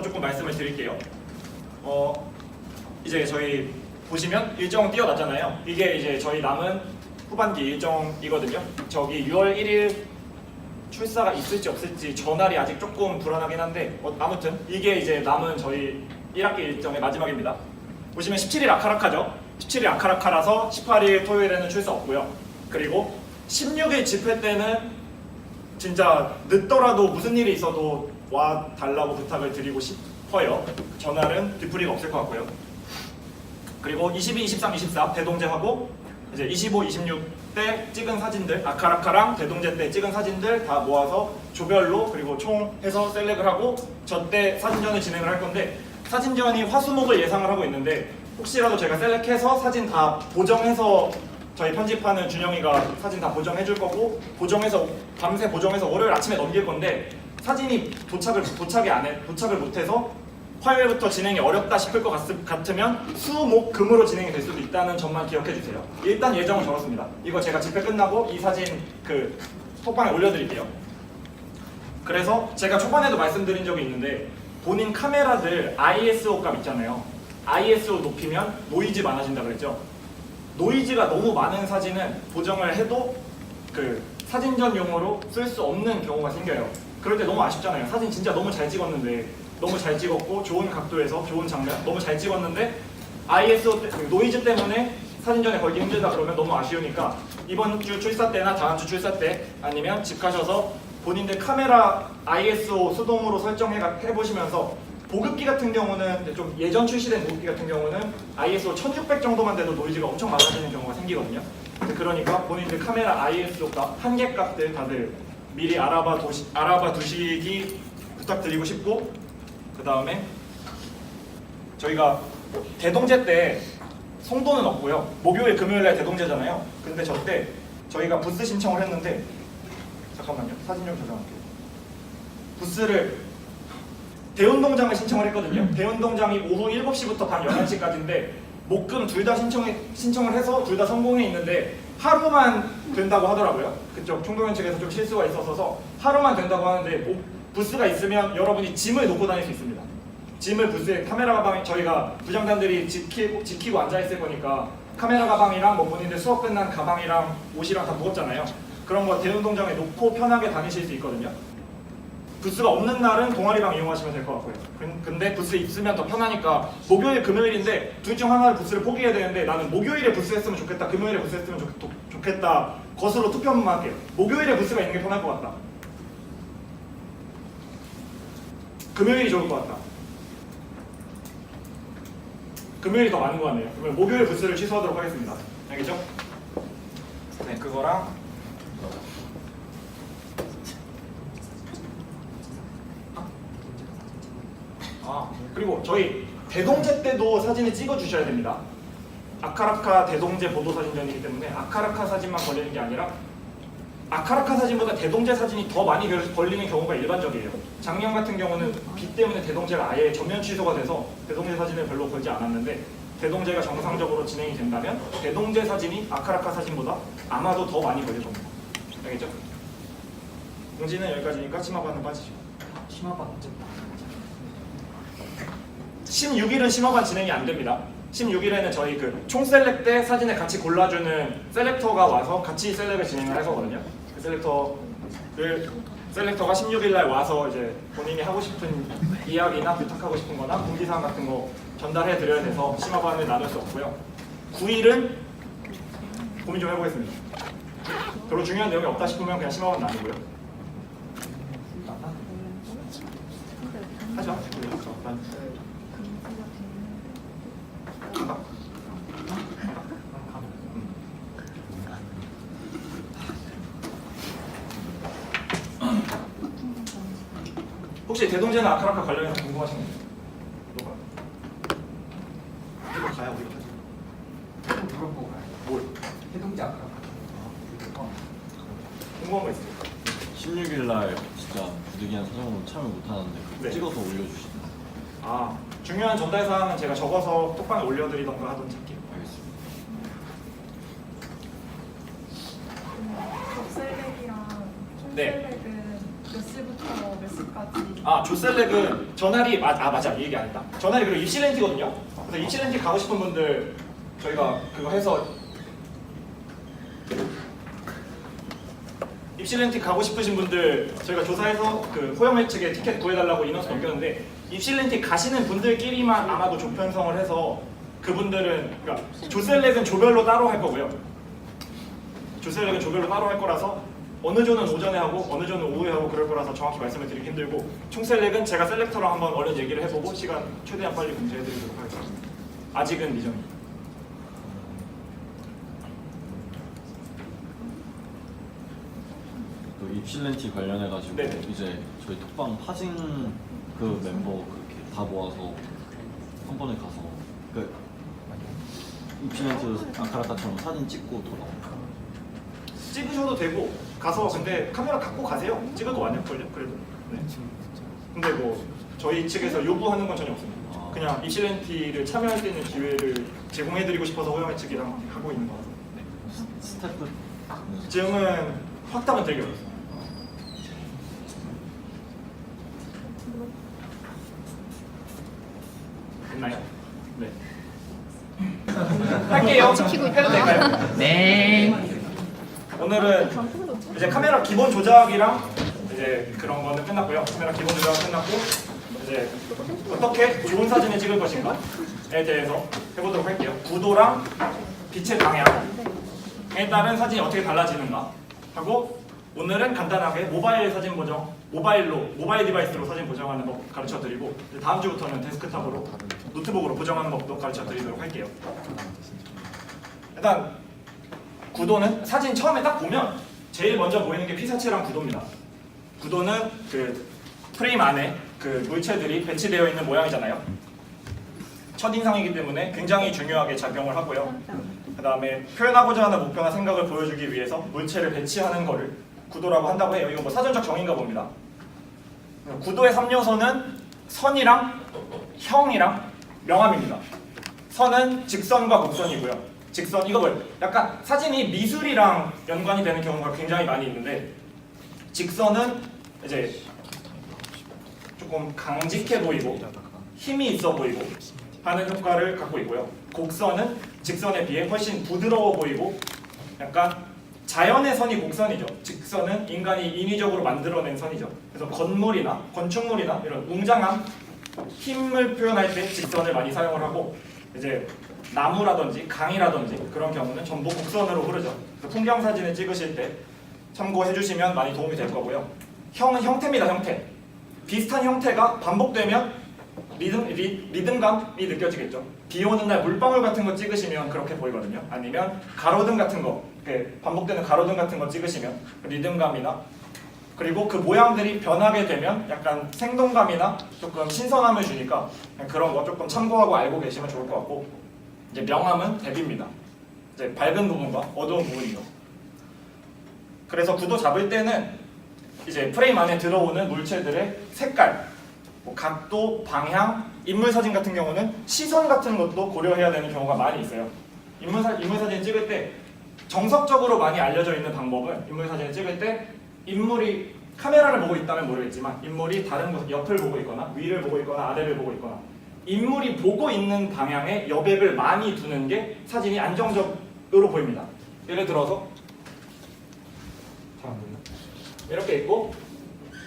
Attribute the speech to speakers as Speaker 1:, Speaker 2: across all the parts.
Speaker 1: 조금 말씀을 드릴게요. 이제 저희 보시면 일정 띄워놨잖아요. 이게 이제 저희 남은 후반기 일정이거든요. 저기 6월 1일 출사가 있을지 없을지 전날이 아직 조금 불안하긴 한데 아무튼 이게 이제 남은 저희 1학기 일정의 마지막입니다. 보시면 17일 아카라카죠. 17일 아카라카라서 18일 토요일에는 출사 없고요. 그리고 16일 집회 때는 진짜 늦더라도 무슨 일이 있어도 와 달라고 부탁을 드리고 싶어요. 전날은 뒤풀이가 없을 것 같고요. 그리고 22, 23, 24 대동제하고 이제 25, 26 때 찍은 사진들, 아카라카랑 대동제 때 찍은 사진들 다 모아서 조별로 그리고 총 해서 셀렉을 하고 저 때 사진전을 진행을 할 건데 사진전이 화수목을 예상을 하고 있는데 혹시라도 제가 셀렉해서 사진 다 보정해서 저희 편집하는 준영이가 사진 다 보정해 줄 거고 보정해서 밤새 보정해서 월요일 아침에 넘길 건데 사진이 도착을 못해서 화요일부터 진행이 어렵다 싶을 것 같으면 수, 목, 금으로 진행이 될 수도 있다는 점만 기억해 주세요. 일단 예정은 적었습니다. 이거 제가 집회 끝나고 이 사진 그 톡방에 올려드릴게요. 그래서 제가 초반에도 말씀드린 적이 있는데 본인 카메라들 ISO 값 있잖아요. ISO 높이면 노이즈 많아진다 그랬죠. 노이즈가 너무 많은 사진은 보정을 해도 그 사진전용으로 쓸 수 없는 경우가 생겨요. 그럴 때 너무 아쉽잖아요. 사진 진짜 너무 잘 찍었는데 너무 잘 찍었고 좋은 각도에서 좋은 장면 너무 잘 찍었는데 ISO 노이즈 때문에 사진전에 걸기 힘들다 그러면 너무 아쉬우니까 이번 주 출사 때나 다음 주 출사 때 아니면 집 가셔서 본인들 카메라 ISO 수동으로 설정해 보시면서 보급기 같은 경우는 좀 예전 출시된 보급기 같은 경우는 ISO 1600 정도만 돼도 노이즈가 엄청 많아지는 경우가 생기거든요. 그러니까 본인들 카메라 ISO가 한계 값들 다들 미리 알아봐 두시기 부탁드리고 싶고 그 다음에 저희가 대동제 때 송도는 없고요. 목요일 금요일날 대동제잖아요. 근데 저 때 저희가 부스 신청을 했는데 잠깐만요. 사진 좀 저장할게요. 부스를 대운동장을 신청을 했거든요. 대운동장이 오후 7시부터 밤 11시까지인데 목금 둘 다 신청을 해서 둘 다 성공해 있는데 하루만 된다고 하더라고요. 그쪽 총동현 측에서 좀 실수가 있어서 하루만 된다고 하는데 부스가 있으면 여러분이 짐을 놓고 다닐 수 있습니다. 짐을 부스에 카메라 가방에 저희가 부장단들이 지키고 앉아있을 거니까 카메라 가방이랑 뭐 본인들 수업 끝난 가방이랑 옷이랑 다 무겁잖아요. 그런 거 대운동장에 놓고 편하게 다니실 수 있거든요. 부스가 없는 날은 동아리방 이용하시면 될 것 같고요. 근데 부스 있으면 더 편하니까 목요일, 금요일인데 둘 중 하나를 부스를 포기해야 되는데 나는 목요일에 부스 했으면 좋겠다, 금요일에 부스 했으면 좋겠다 것으로 투표 한번 할게요. 목요일에 부스가 있는 게 편할 것 같다. 금요일이 좋을 것 같다. 금요일이 더 많은 것 같네요. 그러면 목요일 부스를 취소하도록 하겠습니다. 알겠죠? 네, 그거랑 그리고 저희 대동제 때도 사진을 찍어 주셔야 됩니다. 아카라카 대동제 보도사진전이기 때문에 아카라카 사진만 걸리는 게 아니라 아카라카 사진보다 대동제 사진이 더 많이 걸리는 경우가 일반적이에요. 작년 같은 경우는 비 때문에 대동제가 아예 전면 취소가 돼서 대동제 사진을 별로 걸지 않았는데 대동제가 정상적으로 진행이 된다면 대동제 사진이 아카라카 사진보다 아마도 더 많이 걸릴 겁니다. 알겠죠? 공지는 여기까지니까 치마반은 빠지죠.
Speaker 2: 치마반 언제?
Speaker 1: 16일은 심화반 진행이 안 됩니다. 16일에는 저희 그 총셀렉 때 사진을 같이 골라주는 셀렉터가 와서 같이 셀렉을 진행을 할 거거든요. 그 셀렉터가 16일날 와서 이제 본인이 하고 싶은 이야기나 부탁하고 싶은 거나 공지사항 같은 거 전달해 드려야 돼서 심화반을 나눌 수 없고요. 9일은 고민 좀 해보겠습니다. 별로 중요한 내용이 없다 싶으면 그냥 심화반 나누고요. 하지 마. 혹시 대동제나 아카라카 관련해서 궁금하신 거 있나요? 이거 가요, 우리.
Speaker 2: 물어보고 가요.
Speaker 1: 뭘?
Speaker 2: 해동제 아까.
Speaker 1: 궁금한 거 있어요?
Speaker 3: 16일날 진짜 부득이한 사정으로 참여 못하는데
Speaker 1: 네.
Speaker 3: 찍어서 올려주시다.
Speaker 1: 중요한 전달 사항은 제가 적어서 톡방에 올려드리던가 하던지 할게요.
Speaker 3: 알겠습니다.
Speaker 4: 적셀렉이랑
Speaker 1: 네.
Speaker 4: 총셀렉은 몇 시부터 몇 시까지
Speaker 1: 조셀렉은 전알이 맞아 이 얘기 안 했다. 전알이 그리고 입실렌티거든요. 그래서 입실렌티 가고 싶은 분들 저희가 그거 해서 입실렌티 가고 싶으신 분들 저희가 조사해서 그 호영회 측에 티켓 구해달라고 인원수 넘겼는데 입실렌티 가시는 분들끼리만 아마도 조편성을 해서 그분들은 그러니까 조셀렉은 조별로 따로 할 거고요. 조셀렉은 조별로 따로 할 거라서 어느 조는 오전에 하고 어느 조는 오후에 하고 그럴 거라서 정확히 말씀을 드리기 힘들고 총셀렉은 제가 셀렉터랑 한번 얼른 얘기를 해보고 시간 최대한 빨리 공지해드리도록 하겠습니다. 아직은 미정입니다.
Speaker 3: 또 입실렌티 관련해가지고
Speaker 1: 네네.
Speaker 3: 이제 저희 톡방 파진 그 멤버 그렇게 다 모아서 한 번에 가서 그 입실렌트 아카라타처럼 사진 찍고 돌아오고.
Speaker 1: 찍으셔도 되고 가서 근데 카메라 갖고 가세요. 찍을 거 많을걸요 그래도. 네. 근데 뭐 저희 측에서 요구하는 건 전혀 없습니다. 그냥 입실렌티를 참여할 수 있는 기회를 제공해드리고 싶어서 호영회 측이랑 하고 있는 거라서. 네.
Speaker 3: 스태프
Speaker 1: 지금은 확답은 되게 어렵습니다. 됐나요? 네. 할게요. 해도 될까요?
Speaker 2: 네.
Speaker 1: 오늘은 이제 카메라 기본 조작이랑 이제 그런 거는 끝났고요. 카메라 기본 조작은 끝났고 이제 어떻게 좋은 사진을 찍을 것인가에 대해서 해보도록 할게요. 구도랑 빛의 방향에 따른 사진이 어떻게 달라지는가 하고 오늘은 간단하게 모바일 사진 보정, 모바일 디바이스로 사진 보정하는 법 가르쳐드리고 다음 주부터는 데스크탑으로 노트북으로 보정하는 법도 가르쳐드리도록 할게요. 일단 구도는 사진 처음에 딱 보면 제일 먼저 보이는 게 피사체랑 구도입니다. 구도는 그 프레임 안에 그 물체들이 배치되어 있는 모양이잖아요. 첫인상이기 때문에 굉장히 중요하게 작용을 하고요. 그 다음에 표현하고자 하는 목표나 생각을 보여주기 위해서 물체를 배치하는 거를 구도라고 한다고 해요. 이건 뭐 사전적 정의인가 봅니다. 구도의 3요소는 선이랑 형이랑 명암입니다. 선은 직선과 곡선이고요. 직선 이거 뭐예요? 약간 사진이 미술이랑 연관이 되는 경우가 굉장히 많이 있는데 직선은 이제 조금 강직해 보이고 힘이 있어 보이고 하는 효과를 갖고 있고요. 곡선은 직선에 비해 훨씬 부드러워 보이고 약간 자연의 선이 곡선이죠. 직선은 인간이 인위적으로 만들어낸 선이죠. 그래서 건물이나 건축물이나 이런 웅장한 힘을 표현할 때 직선을 많이 사용을 하고 이제 나무라든지 강이라든지 그런 경우는 전부 곡선으로 흐르죠. 그래서 풍경 사진을 찍으실 때 참고해 주시면 많이 도움이 될 거고요. 형은 형태입니다. 형태. 비슷한 형태가 반복되면 리듬감이 느껴지겠죠. 비 오는 날 물방울 같은 거 찍으시면 그렇게 보이거든요. 아니면 가로등 같은 거, 반복되는 가로등 같은 거 찍으시면 리듬감이나 그리고 그 모양들이 변하게 되면 약간 생동감이나 조금 신선함을 주니까 그런 거 조금 참고하고 알고 계시면 좋을 것 같고 이제 명암은 대비입니다. 이제 밝은 부분과 어두운 부분이죠. 그래서 구도 잡을 때는 이제 프레임 안에 들어오는 물체들의 색깔, 뭐 각도, 방향, 인물 사진 같은 경우는 시선 같은 것도 고려해야 되는 경우가 많이 있어요. 인물 사진 찍을 때 정석적으로 많이 알려져 있는 방법은 인물 사진을 찍을 때 인물이 카메라를 보고 있다면 모르겠지만 인물이 다른 곳 옆을 보고 있거나 위를 보고 있거나 아래를 보고 있거나 인물이 보고 있는 방향에 여백을 많이 두는 게 사진이 안정적으로 보입니다. 예를 들어서 이렇게 있고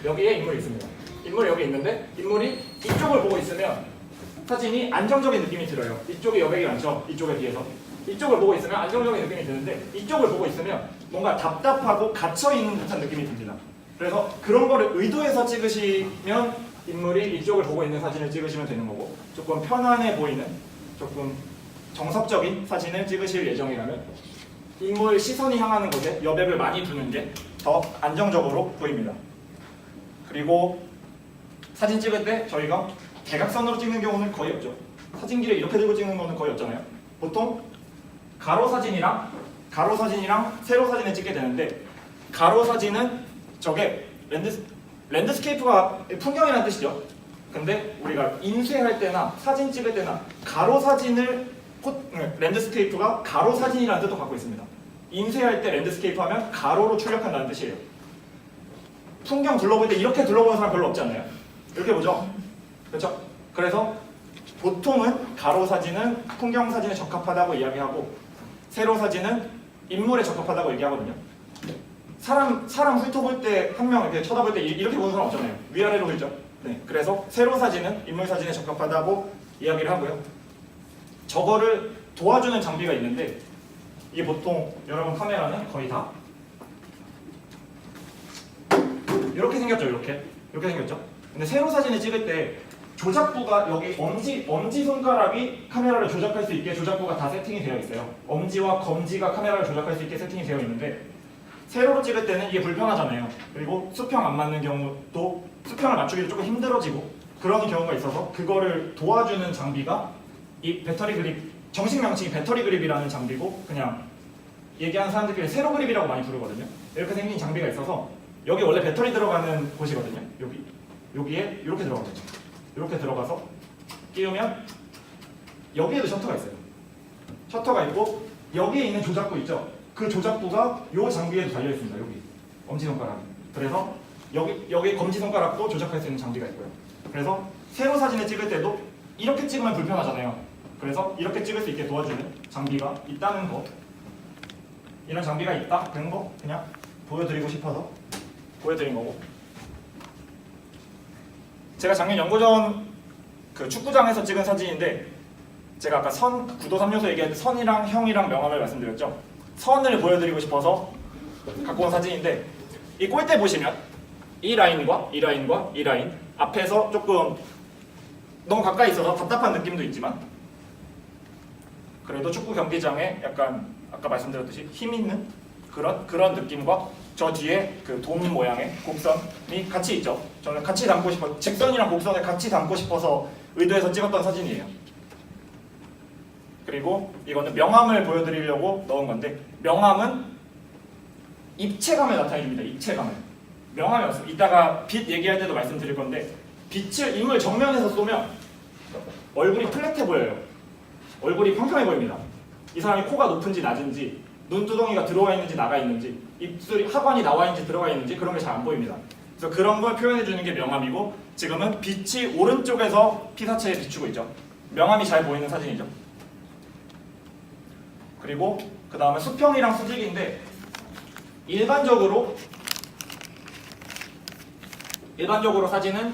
Speaker 1: 여기에 인물이 있습니다. 인물이 여기 있는데 인물이 이쪽을 보고 있으면 사진이 안정적인 느낌이 들어요. 이쪽에 여백이 많죠? 이쪽에 비해서. 이쪽을 보고 있으면 안정적인 느낌이 드는데 이쪽을 보고 있으면 뭔가 답답하고 갇혀있는 듯한 느낌이 듭니다. 그래서 그런 거를 의도해서 찍으시면 인물이 이쪽을 보고 있는 사진을 찍으시면 되는 거고 조금 편안해 보이는 조금 정석적인 사진을 찍으실 예정이라면 인물 시선이 향하는 곳에 여백을 많이 두는 게 더 안정적으로 보입니다. 그리고 사진 찍을 때 저희가 대각선으로 찍는 경우는 거의 없죠. 사진기를 이렇게 들고 찍는 거는 거의 없잖아요. 보통 가로 사진이랑 세로 사진을 찍게 되는데 가로 사진은 저게 랜드스케이프가 풍경이라는 뜻이죠. 근데 우리가 인쇄할 때나 사진 찍을 때나 가로 사진을 랜드스케이프가 가로 사진이라는 뜻도 갖고 있습니다. 인쇄할 때 랜드스케이프 하면 가로로 출력한다는 뜻이에요. 풍경 둘러볼 때 이렇게 둘러보는 사람 별로 없지 않나요? 이렇게 보죠. 그렇죠? 그래서 보통은 가로 사진은 풍경 사진에 적합하다고 이야기하고 세로 사진은 인물에 적합하다고 얘기하거든요. 사람 훑어볼 때 한 명 이렇게 쳐다볼 때 이렇게 보는 사람 없잖아요. 위아래로 그죠? 네. 그래서 세로 사진은 인물 사진에 적합하다고 이야기를 하고요. 저거를 도와주는 장비가 있는데 이게 보통 여러분 카메라는 거의 다 이렇게 생겼죠. 이렇게 생겼죠. 근데 세로 사진을 찍을 때 조작부가 여기 엄지 손가락이 카메라를 조작할 수 있게 조작부가 다 세팅이 되어 있어요. 엄지와 검지가 카메라를 조작할 수 있게 세팅이 되어 있는데 세로로 찍을 때는 이게 불편하잖아요. 그리고 수평 안 맞는 경우도 수평을 맞추기도 조금 힘들어지고 그런 경우가 있어서 그거를 도와주는 장비가 이 배터리 그립, 정식 명칭이 배터리 그립이라는 장비고 그냥 얘기하는 사람들끼리 세로 그립이라고 많이 부르거든요. 이렇게 생긴 장비가 있어서 여기 원래 배터리 들어가는 곳이거든요. 여기에 이렇게 들어가거든요. 이렇게 들어가서 끼우면 여기에도 셔터가 있어요. 셔터가 있고 여기에 있는 조작부 있죠. 그 조작부가 이 장비에도 달려 있습니다. 여기 엄지손가락. 그래서 여기 검지손가락도 조작할 수 있는 장비가 있고요. 그래서 세로 사진을 찍을 때도 이렇게 찍으면 불편하잖아요. 그래서 이렇게 찍을 수 있게 도와주는 장비가 있다는 거. 이런 장비가 있다는 거 그냥 보여드리고 싶어서 보여드린 거고. 제가 작년 연고전 그 축구장에서 찍은 사진인데 제가 아까 구도 3요소 얘기할 때 선이랑 형이랑 명암을 말씀드렸죠. 선을 보여드리고 싶어서 갖고 온 사진인데 이 꼴대 보시면 이 라인과 이 라인과 이 라인 앞에서 조금 너무 가까이 있어서 답답한 느낌도 있지만 그래도 축구 경기장에 약간 아까 말씀드렸듯이 힘 있는 그런 느낌과 저 뒤에 그 돔 모양의 곡선이 같이 있죠. 저는 같이 담고 싶어 직선이랑 곡선을 같이 담고 싶어서 의도해서 찍었던 사진이에요. 그리고 이거는 명암을 보여드리려고 넣은 건데 명암은 입체감을 나타내줍니다. 입체감을. 명암이 없습니다. 이따가 빛 얘기할 때도 말씀드릴 건데 빛을 인물 정면에서 쏘면 얼굴이 플랫해 보여요. 얼굴이 평평해 보입니다. 이 사람이 코가 높은지 낮은지 눈두덩이가 들어와 있는지 나가 있는지 입술이 하관이 나와 있는지 들어가 있는지 그런 게 잘 안 보입니다. 그래서 그런 걸 표현해 주는 게 명암이고 지금은 빛이 오른쪽에서 피사체에 비추고 있죠. 명암이 잘 보이는 사진이죠. 그리고 그 다음에 수평이랑 수직인데 일반적으로 사진은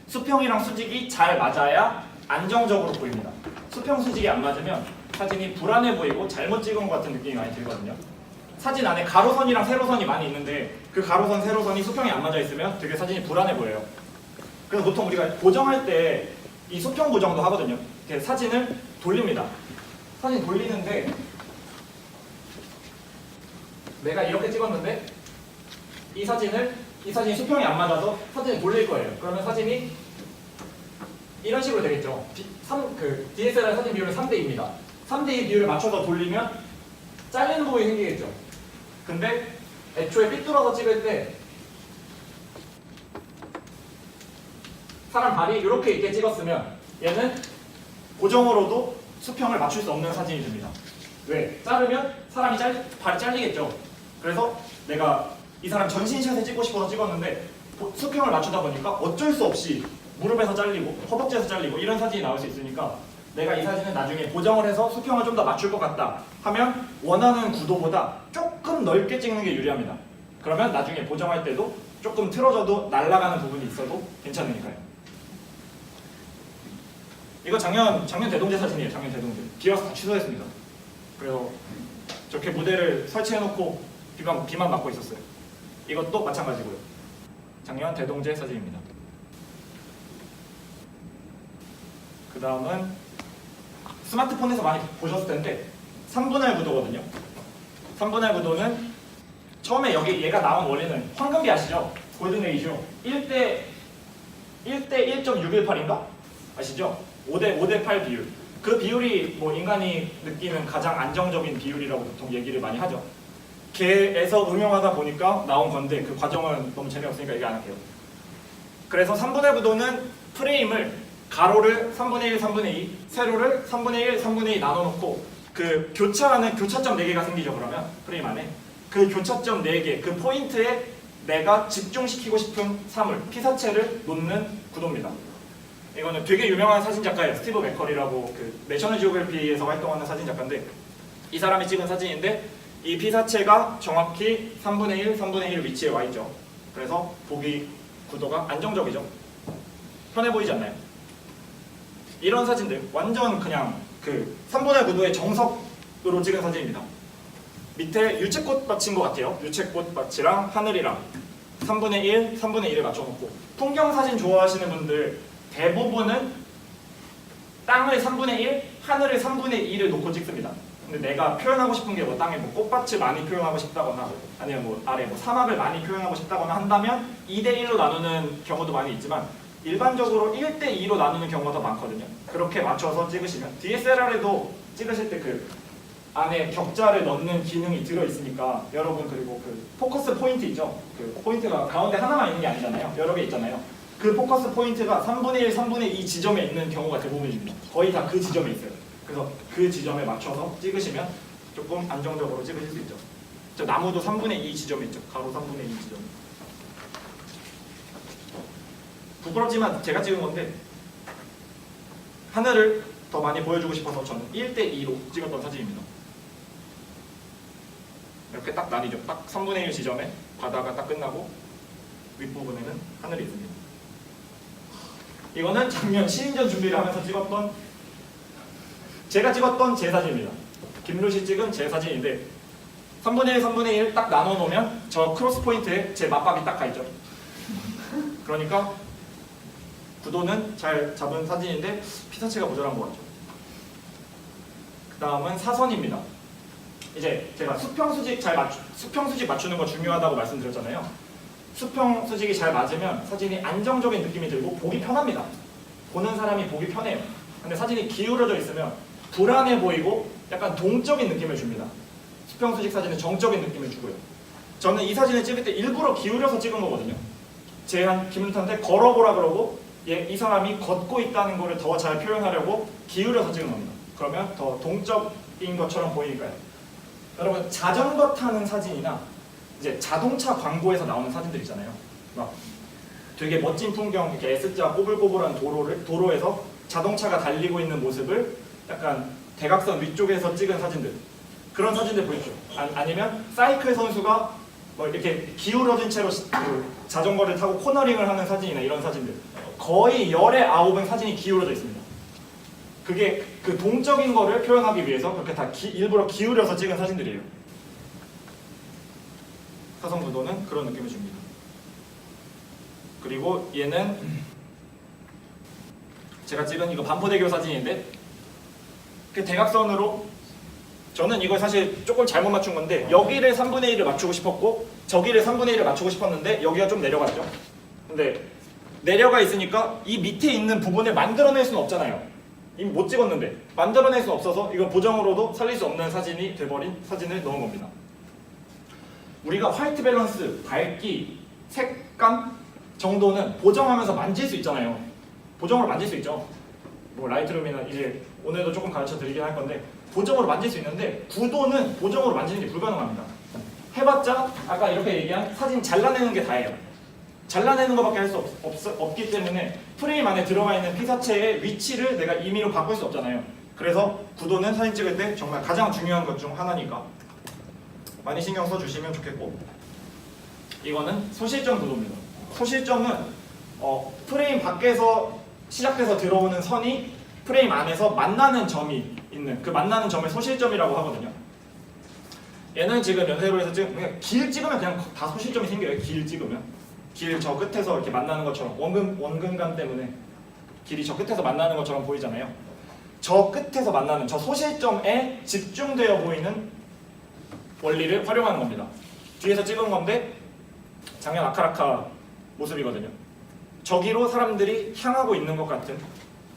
Speaker 1: 수평이랑 수직이 잘 맞아야 안정적으로 보입니다. 수평 수직이 안 맞으면 사진이 불안해 보이고 잘못 찍은 것 같은 느낌이 많이 들거든요. 사진 안에 가로선이랑 세로선이 많이 있는데 그 가로선, 세로선이 수평이 안 맞아 있으면 되게 사진이 불안해 보여요. 그래서 보통 우리가 고정할 때 이 수평 고정도 하거든요. 이렇게 사진을 돌립니다. 사진 돌리는데 내가 이렇게 찍었는데 이 사진이 수평이 안 맞아서 사진을 돌릴 거예요. 그러면 사진이 이런 식으로 되겠죠. DSLR 사진 비율은 3대2입니다. 3대2 비율을 맞춰서 돌리면 잘리는 부분이 생기겠죠. 근데 애초에 삐뚤어서 찍을 때 사람 발이 이렇게 있게 찍었으면 얘는 고정으로도 수평을 맞출 수 없는 사진이 됩니다. 왜? 자르면 사람이 발이 잘리겠죠. 그래서 내가 이 사람 전신샷에 찍고 싶어서 찍었는데 수평을 맞추다 보니까 어쩔 수 없이 무릎에서 잘리고 허벅지에서 잘리고 이런 사진이 나올 수 있으니까 내가 이 사진은 나중에 보정을 해서 수평을 좀 더 맞출 것 같다 하면 원하는 구도보다 조금 넓게 찍는 게 유리합니다. 그러면 나중에 보정할 때도 조금 틀어져도 날아가는 부분이 있어도 괜찮으니까요. 이거 작년 대동제 사진이에요. 작년 대동제. 비 와서 다 취소했습니다. 그래서 저렇게 무대를 설치해놓고 비만 맞고 있었어요. 이것도 마찬가지고요. 작년 대동제 사진입니다. 그 다음은 스마트폰에서 많이 보셨을 텐데 3분할 구도거든요. 3분할 구도는 처음에 얘가 나온 원리는 황금비 아시죠? 골든 레이죠. 1대 1.618인가? 아시죠? 5대8 비율. 그 비율이 뭐 인간이 느끼는 가장 안정적인 비율이라고 보통 얘기를 많이 하죠. 걔에서 응용하다 보니까 나온 건데 그 과정은 너무 재미없으니까 얘기 안 할게요. 그래서 3분의 구도는 프레임을 가로를 3분의 1, 3분의 2, 세로를 3분의 1, 3분의 2 나눠놓고 그 교차하는 교차점 4개가 생기죠. 그러면 프레임 안에 그 교차점 4개, 그 포인트에 내가 집중시키고 싶은 사물, 피사체를 놓는 구도입니다. 이거는 되게 유명한 사진 작가예요. 스티브 맥컬이라고 그 내셔널 지오그래피에서 활동하는 사진 작가인데 이 사람이 찍은 사진인데 이 피사체가 정확히 3분의 1, 3분의 1 위치에 와 있죠. 그래서 보기 구도가 안정적이죠. 편해 보이지 않나요? 이런 사진들 완전 그냥 그 3분의 구도의 정석으로 찍은 사진입니다. 밑에 유채꽃밭인 것 같아요. 유채꽃밭이랑 하늘이랑 3분의 1, 3분의 1을 맞춰놓고 풍경 사진 좋아하시는 분들 대부분은 땅을 3분의 1, 하늘을 3분의 2를 놓고 찍습니다. 근데 내가 표현하고 싶은 게 뭐 땅에 뭐 꽃밭을 많이 표현하고 싶다거나 아니면 뭐 아래 뭐 사막을 많이 표현하고 싶다거나 한다면 2대 1로 나누는 경우도 많이 있지만 일반적으로 1대 2로 나누는 경우가 더 많거든요. 그렇게 맞춰서 찍으시면 DSLR에도 찍으실 때 그 안에 격자를 넣는 기능이 들어 있으니까 여러분 그리고 그 포커스 포인트 있죠. 그 포인트가 가운데 하나만 있는 게 아니잖아요. 여러 개 있잖아요. 그 포커스 포인트가 3분의 1, 3분의 2 지점에 있는 경우가 대부분입니다. 거의 다 그 지점에 있어요. 그래서 그 지점에 맞춰서 찍으시면 조금 안정적으로 찍으실 수 있죠. 저 나무도 3분의 2 지점에 있죠. 가로 3분의 2 지점. 부끄럽지만 제가 찍은 건데 하늘을 더 많이 보여주고 싶어서 저는 1대 2로 찍었던 사진입니다. 이렇게 딱 나뉘죠. 딱 3분의 1 지점에 바다가 딱 끝나고 윗부분에는 하늘이 있습니다. 이거는 작년 시인전 준비를 하면서 찍었던 제가 찍었던 제 사진입니다. 김루시 찍은 제 사진인데 3분의 1, 3분의 1 딱 나눠 놓으면 저 크로스 포인트에 제 맞박이 딱 가 있죠. 그러니까 구도는 잘 잡은 사진인데 피사체가 모자란 것 같죠. 그 다음은 사선입니다. 이제 제가 수평 수직 맞추는 거 중요하다고 말씀드렸잖아요. 수평 수직이 잘 맞으면 사진이 안정적인 느낌이 들고 보기 편합니다. 보는 사람이 보기 편해요. 근데 사진이 기울어져 있으면 불안해 보이고 약간 동적인 느낌을 줍니다. 수평 수직 사진은 정적인 느낌을 주고요. 저는 이 사진을 찍을 때 일부러 기울여서 찍은 거거든요. 제가 김루탄한테 걸어보라 그러고 이 사람이 걷고 있다는 거를 더 잘 표현하려고 기울여서 찍은 겁니다. 그러면 더 동적인 것처럼 보이니까요. 여러분 자전거 타는 사진이나 이제 자동차 광고에서 나오는 사진들 있잖아요. 막 되게 멋진 풍경, 이렇게 S자 꼬불꼬불한 도로에서 자동차가 달리고 있는 모습을 약간 대각선 위쪽에서 찍은 사진들. 그런 사진들 보십시오. 아니면 사이클 선수가 뭐 이렇게 기울어진 채로 그 자전거를 타고 코너링을 하는 사진이나 이런 사진들. 거의 열의 9은 사진이 기울어져 있습니다. 그게 그 동적인 거를 표현하기 위해서 그렇게 다 일부러 기울여서 찍은 사진들이에요. 사선 구도는 그런 느낌을 줍니다. 그리고 얘는 제가 찍은 이거 반포대교 사진인데 그 대각선으로 저는 이걸 사실 조금 잘못 맞춘 건데 여기를 3분의 1을 맞추고 싶었고 저기를 3분의 1을 맞추고 싶었는데 여기가 좀 내려갔죠. 근데 내려가 있으니까 이 밑에 있는 부분을 만들어낼 수는 없잖아요. 이미 못 찍었는데 만들어낼 수 없어서 이거 보정으로도 살릴 수 없는 사진이 돼버린 사진을 넣은 겁니다. 우리가 화이트 밸런스, 밝기, 색감 정도는 보정하면서 만질 수 있잖아요. 보정으로 만질 수 있죠. 뭐 라이트룸이나 이제 오늘도 조금 가르쳐 드리긴 할 건데 보정으로 만질 수 있는데 구도는 보정으로 만지는 게 불가능합니다. 해봤자 아까 이렇게 얘기한 사진 잘라내는 게 다예요. 잘라내는 것밖에 할 수 없기 때문에 프레임 안에 들어가 있는 피사체의 위치를 내가 임의로 바꿀 수 없잖아요. 그래서 구도는 사진 찍을 때 정말 가장 중요한 것 중 하나니까 많이 신경 써주시면 좋겠고, 이거는 소실점 구도입니다. 소실점은 프레임 밖에서 시작돼서 들어오는 선이 프레임 안에서 만나는 점이 있는 그 만나는 점을 소실점이라고 하거든요. 얘는 지금 연세로에서 그냥 길 찍으면 그냥 다 소실점이 생겨요. 길 찍으면 길 저 끝에서 이렇게 만나는 것처럼 원근감 때문에 길이 저 끝에서 만나는 것처럼 보이잖아요. 저 끝에서 만나는 저 소실점에 집중되어 보이는 원리를 활용하는 겁니다. 뒤에서 찍은 건데 작년 아카라카 모습이거든요. 저기로 사람들이 향하고 있는 것 같은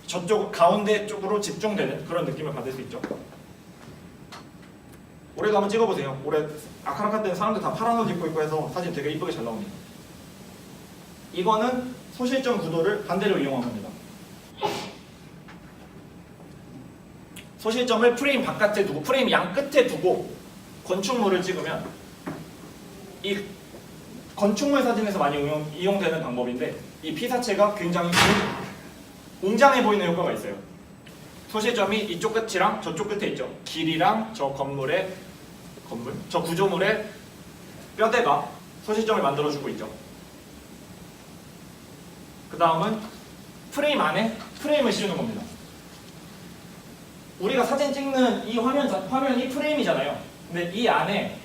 Speaker 1: 저쪽 가운데 쪽으로 집중되는 그런 느낌을 받을 수 있죠. 올해도 한번 찍어보세요. 올해 아카라카 때는 사람들 다 파란 옷 입고 해서 사진 되게 이쁘게 잘 나옵니다. 이거는 소실점 구도를 반대로 이용한 겁니다. 소실점을 프레임 바깥에 두고 프레임 양 끝에 두고 건축물을 찍으면 이 건축물 사진에서 많이 이용되는 방법인데 이 피사체가 굉장히 웅장해 보이는 효과가 있어요. 소시점이 이쪽 끝이랑 저쪽 끝에 있죠. 길이랑 저 저 구조물의 뼈대가 소시점을 만들어주고 있죠. 그 다음은 프레임 안에 프레임을 씌우는 겁니다. 우리가 사진 찍는 이 화면이 프레임이잖아요. 근데 이 안에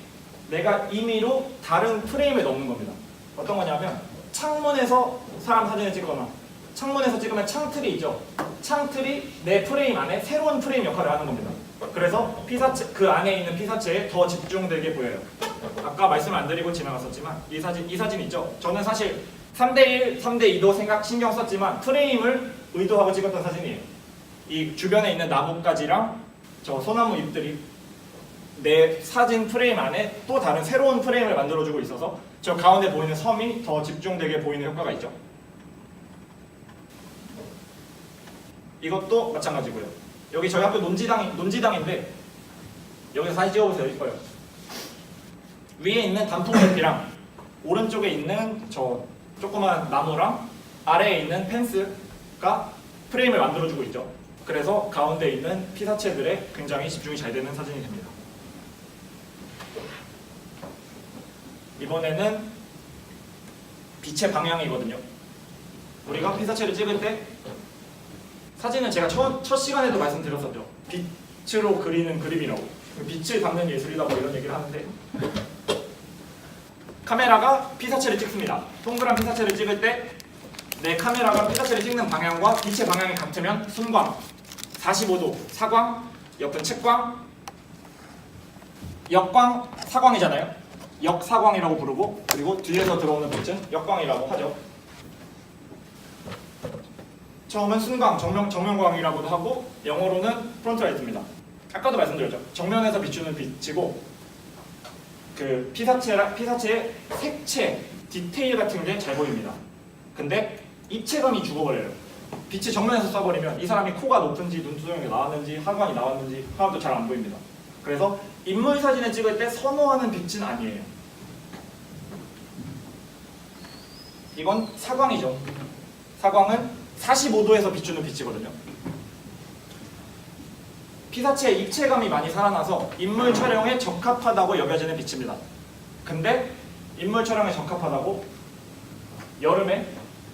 Speaker 1: 내가 임의로 다른 프레임을 넣는 겁니다. 어떤 거냐면 창문에서 사람 사진을 찍거나 창문에서 찍으면 창틀이 있죠. 창틀이 내 프레임 안에 새로운 프레임 역할을 하는 겁니다. 그래서 그 안에 있는 피사체에 더 집중되게 보여요. 아까 말씀 안 드리고 지나갔었지만 이 사진 있죠. 저는 사실 3대1, 3대2도 신경 썼지만 프레임을 의도하고 찍었던 사진이에요. 이 주변에 있는 나뭇가지랑 저 소나무 잎들이 내 사진 프레임 안에 또 다른 새로운 프레임을 만들어주고 있어서 저 가운데 보이는 섬이 더 집중되게 보이는 효과가 있죠. 이것도 마찬가지고요. 여기 저희 학교 논지당인데 여기서 사진 찍어보세요. 이뻐요. 위에 있는 단풍잎이랑 오른쪽에 있는 저 조그만 나무랑 아래에 있는 펜스가 프레임을 만들어주고 있죠. 그래서 가운데 있는 피사체들에 굉장히 집중이 잘 되는 사진이 됩니다. 이번에는 빛의 방향이거든요. 우리가 피사체를 찍을 때 사진은 제가 첫 시간에도 말씀드렸었죠. 빛으로 그리는 그림이라고. 빛을 담는 예술이다 뭐 이런 얘기를 하는데 카메라가 피사체를 찍습니다. 동그란 피사체를 찍을 때 내 카메라가 피사체를 찍는 방향과 빛의 방향이 같으면 순광, 45도, 사광, 옆은 측광, 역광, 사광이잖아요. 역사광이라고 부르고 그리고 뒤에서 들어오는 빛은 역광이라고 하죠. 처음은 순광, 정면광이라고도 하고 영어로는 프론트라이트입니다. 아까도 말씀드렸죠. 정면에서 비추는 빛이고 그 피사체의 색채, 디테일 같은 게 잘 보입니다. 근데 입체감이 죽어버려요. 빛이 정면에서 쏴버리면 이 사람이 코가 높은지 눈두덩이가 나왔는지 하관이 나왔는지 하나도 잘 안 보입니다. 그래서 인물 사진을 찍을 때 선호하는 빛은 아니에요. 이건 사광이죠. 사광은 45도에서 비추는 빛이거든요. 피사체의 입체감이 많이 살아나서 인물 촬영에 적합하다고 여겨지는 빛입니다. 근데 인물 촬영에 적합하다고 여름에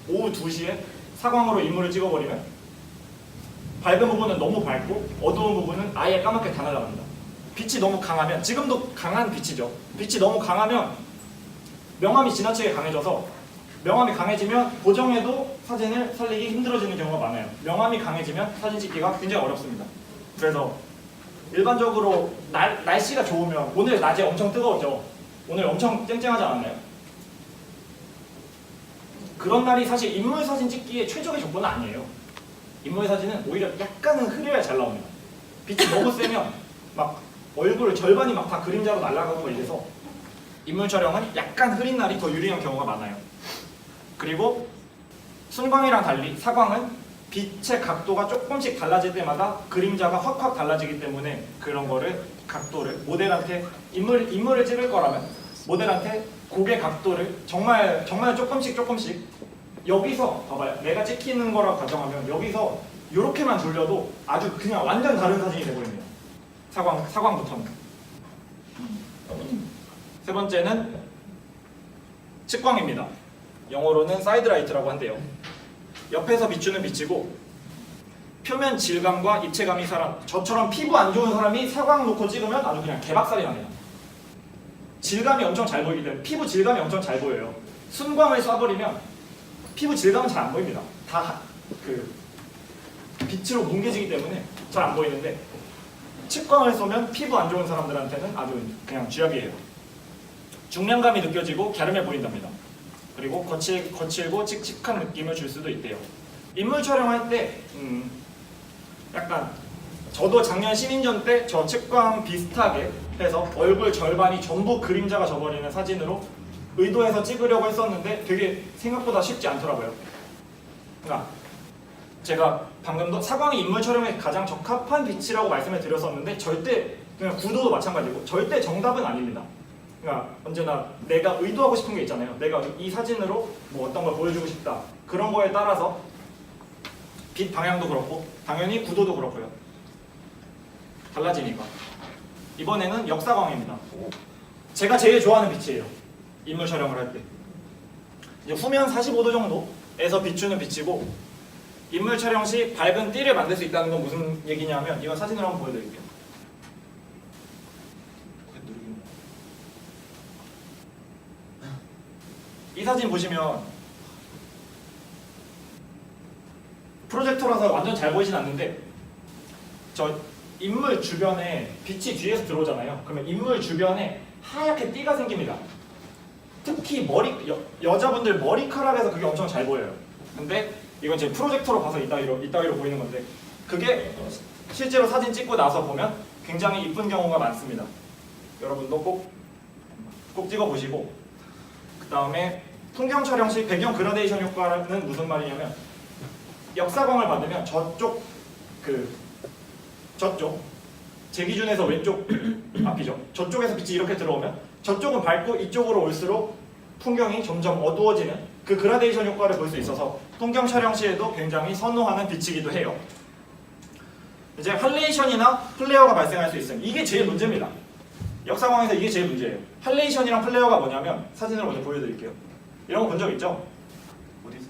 Speaker 1: 오후 2시에 사광으로 인물을 찍어버리면 밝은 부분은 너무 밝고 어두운 부분은 아예 까맣게 다 날아갑니다. 빛이 너무 강하면, 지금도 강한 빛이죠. 빛이 너무 강하면 명암이 지나치게 강해져서 명암이 강해지면 고정해도 사진을 살리기 힘들어지는 경우가 많아요. 명암이 강해지면 사진 찍기가 굉장히 어렵습니다. 그래서 일반적으로 날씨가 좋으면 오늘 낮에 엄청 뜨거웠죠. 오늘 엄청 쨍쨍하지 않았나요? 그런 날이 사실 인물 사진 찍기에 최적의 조건은 아니에요. 인물 사진은 오히려 약간은 흐려야 잘 나옵니다. 빛이 너무 세면 막 얼굴 절반이 막 다 그림자로 날아가고 이래서 인물 촬영은 약간 흐린 날이 더 유리한 경우가 많아요. 그리고 순광이랑 달리 사광은 빛의 각도가 조금씩 달라질 때마다 그림자가 확확 달라지기 때문에 그런 거를 각도를 모델한테 인물을 찍을 거라면 모델한테 고개 각도를 정말 조금씩 여기서 봐봐요. 내가 찍히는 거라고 가정하면 여기서 이렇게만 돌려도 아주 그냥 완전 다른 사진이 돼버립니다. 사광부터는. 세 번째는 측광입니다. 영어로는 사이드라이트라고 한대요. 옆에서 비추는 빛이고 표면 질감과 입체감이 저처럼 피부 안 좋은 사람이 사광 놓고 찍으면 아주 그냥 개박살이 납니다. 질감이 엄청 잘 보이기 때문에 피부 질감이 엄청 잘 보여요. 순광을 쏴버리면 피부 질감은 잘 안 보입니다. 다 그 빛으로 뭉개지기 때문에 잘 안 보이는데 측광을 쏘면 피부 안 좋은 사람들한테는 아주 그냥 쥐약이에요. 중량감이 느껴지고 갸름해 보인답니다. 그리고 거칠고 칙칙한 느낌을 줄 수도 있대요. 인물 촬영할 때 약간 저도 작년 신인전 때 저 측광 비슷하게 해서 얼굴 절반이 전부 그림자가 져버리는 사진으로 의도해서 찍으려고 했었는데 되게 생각보다 쉽지 않더라고요. 그러니까 제가 방금도 사광이 인물 촬영에 가장 적합한 빛이라고 말씀을 드렸었는데 절대 그냥 구도도 마찬가지고 절대 정답은 아닙니다. 그러니까 언제나 내가 의도하고 싶은 게 있잖아요. 내가 이 사진으로 뭐 어떤 걸 보여주고 싶다. 그런 거에 따라서 빛 방향도 그렇고 당연히 구도도 그렇고요. 달라지니까. 이번에는 역사광입니다. 제가 제일 좋아하는 빛이에요. 인물 촬영을 할 때. 이제 후면 45도 정도에서 비추는 빛이고 인물 촬영 시 밝은 띠를 만들 수 있다는 건 무슨 얘기냐면 이건 사진으로 한번 보여드릴게요. 이 사진 보시면 프로젝터라서 완전 잘 보이진 않는데 저 인물 주변에 빛이 뒤에서 들어오잖아요. 그러면 인물 주변에 하얗게 띠가 생깁니다. 특히 여자분들 머리카락에서 그게 엄청 잘 보여요. 근데 이건 제 프로젝터로 봐서 이따위로 보이는 건데 그게 실제로 사진 찍고 나서 보면 굉장히 이쁜 경우가 많습니다. 여러분도 꼭 찍어보시고 그 다음에 풍경 촬영 시 배경 그라데이션 효과는 무슨 말이냐면 역사광을 받으면 저쪽 제 기준에서 왼쪽 앞이죠. 저쪽에서 빛이 이렇게 들어오면 저쪽은 밝고 이쪽으로 올수록 풍경이 점점 어두워지는 그 그라데이션 효과를 볼 수 있어서 풍경 촬영 시에도 굉장히 선호하는 빛이기도 해요. 이제 할레이션이나 플레어가 발생할 수 있음. 이게 제일 문제입니다. 역사광에서 이게 제일 문제예요. 할레이션이랑 플레어가 뭐냐면 사진으로 먼저 보여드릴게요. 이런 거 본 적 있죠? 어디 있어?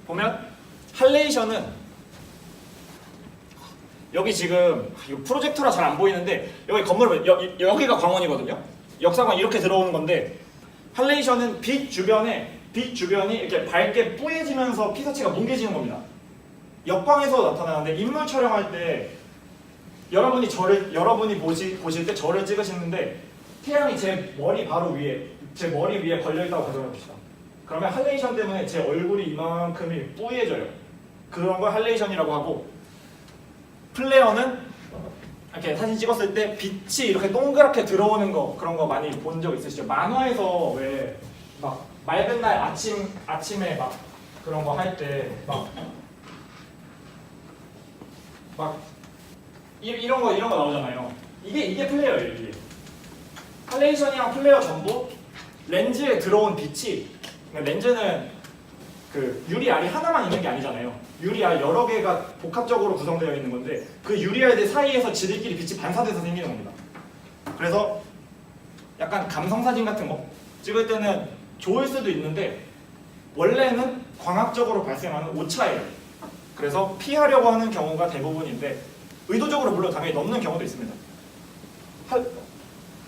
Speaker 1: 보면 할레이션은 여기 지금 이거 프로젝터라 잘 안 보이는데 여기 건물 여기가 광원이거든요. 역사광 이렇게 들어오는 건데 할레이션은 빛 주변이 이렇게 밝게 뿌얘지면서 피사체가 뭉개지는 겁니다. 역광에서 나타나는데 인물 촬영할 때 여러분이 보실 때 저를 찍으시는데 태양이 제 머리 위에 걸려 있다고 가정해 봅시다. 그러면 할레이션 때문에 제 얼굴이 이만큼이 뿌얘져요. 그런 걸 할레이션이라고 하고 플레어는 이렇게 사진 찍었을 때 빛이 이렇게 동그랗게 들어오는 거 그런 거 많이 본 적 있으시죠? 만화에서 왜 막 맑은 날 아침에 막 그런 거 할 때 막 이런 거 나오잖아요. 이게 플레어예요. 이게 할레이션이랑 플레어 전부 렌즈에 들어온 빛이 렌즈는 그 유리알이 하나만 있는 게 아니잖아요. 유리알 여러 개가 복합적으로 구성되어 있는 건데 그 유리알들 사이에서 지들끼리 빛이 반사돼서 생기는 겁니다. 그래서 약간 감성사진 같은 거 찍을 때는 좋을 수도 있는데 원래는 광학적으로 발생하는 오차예요. 그래서 피하려고 하는 경우가 대부분인데 의도적으로 물론 당연히 넘는 경우도 있습니다.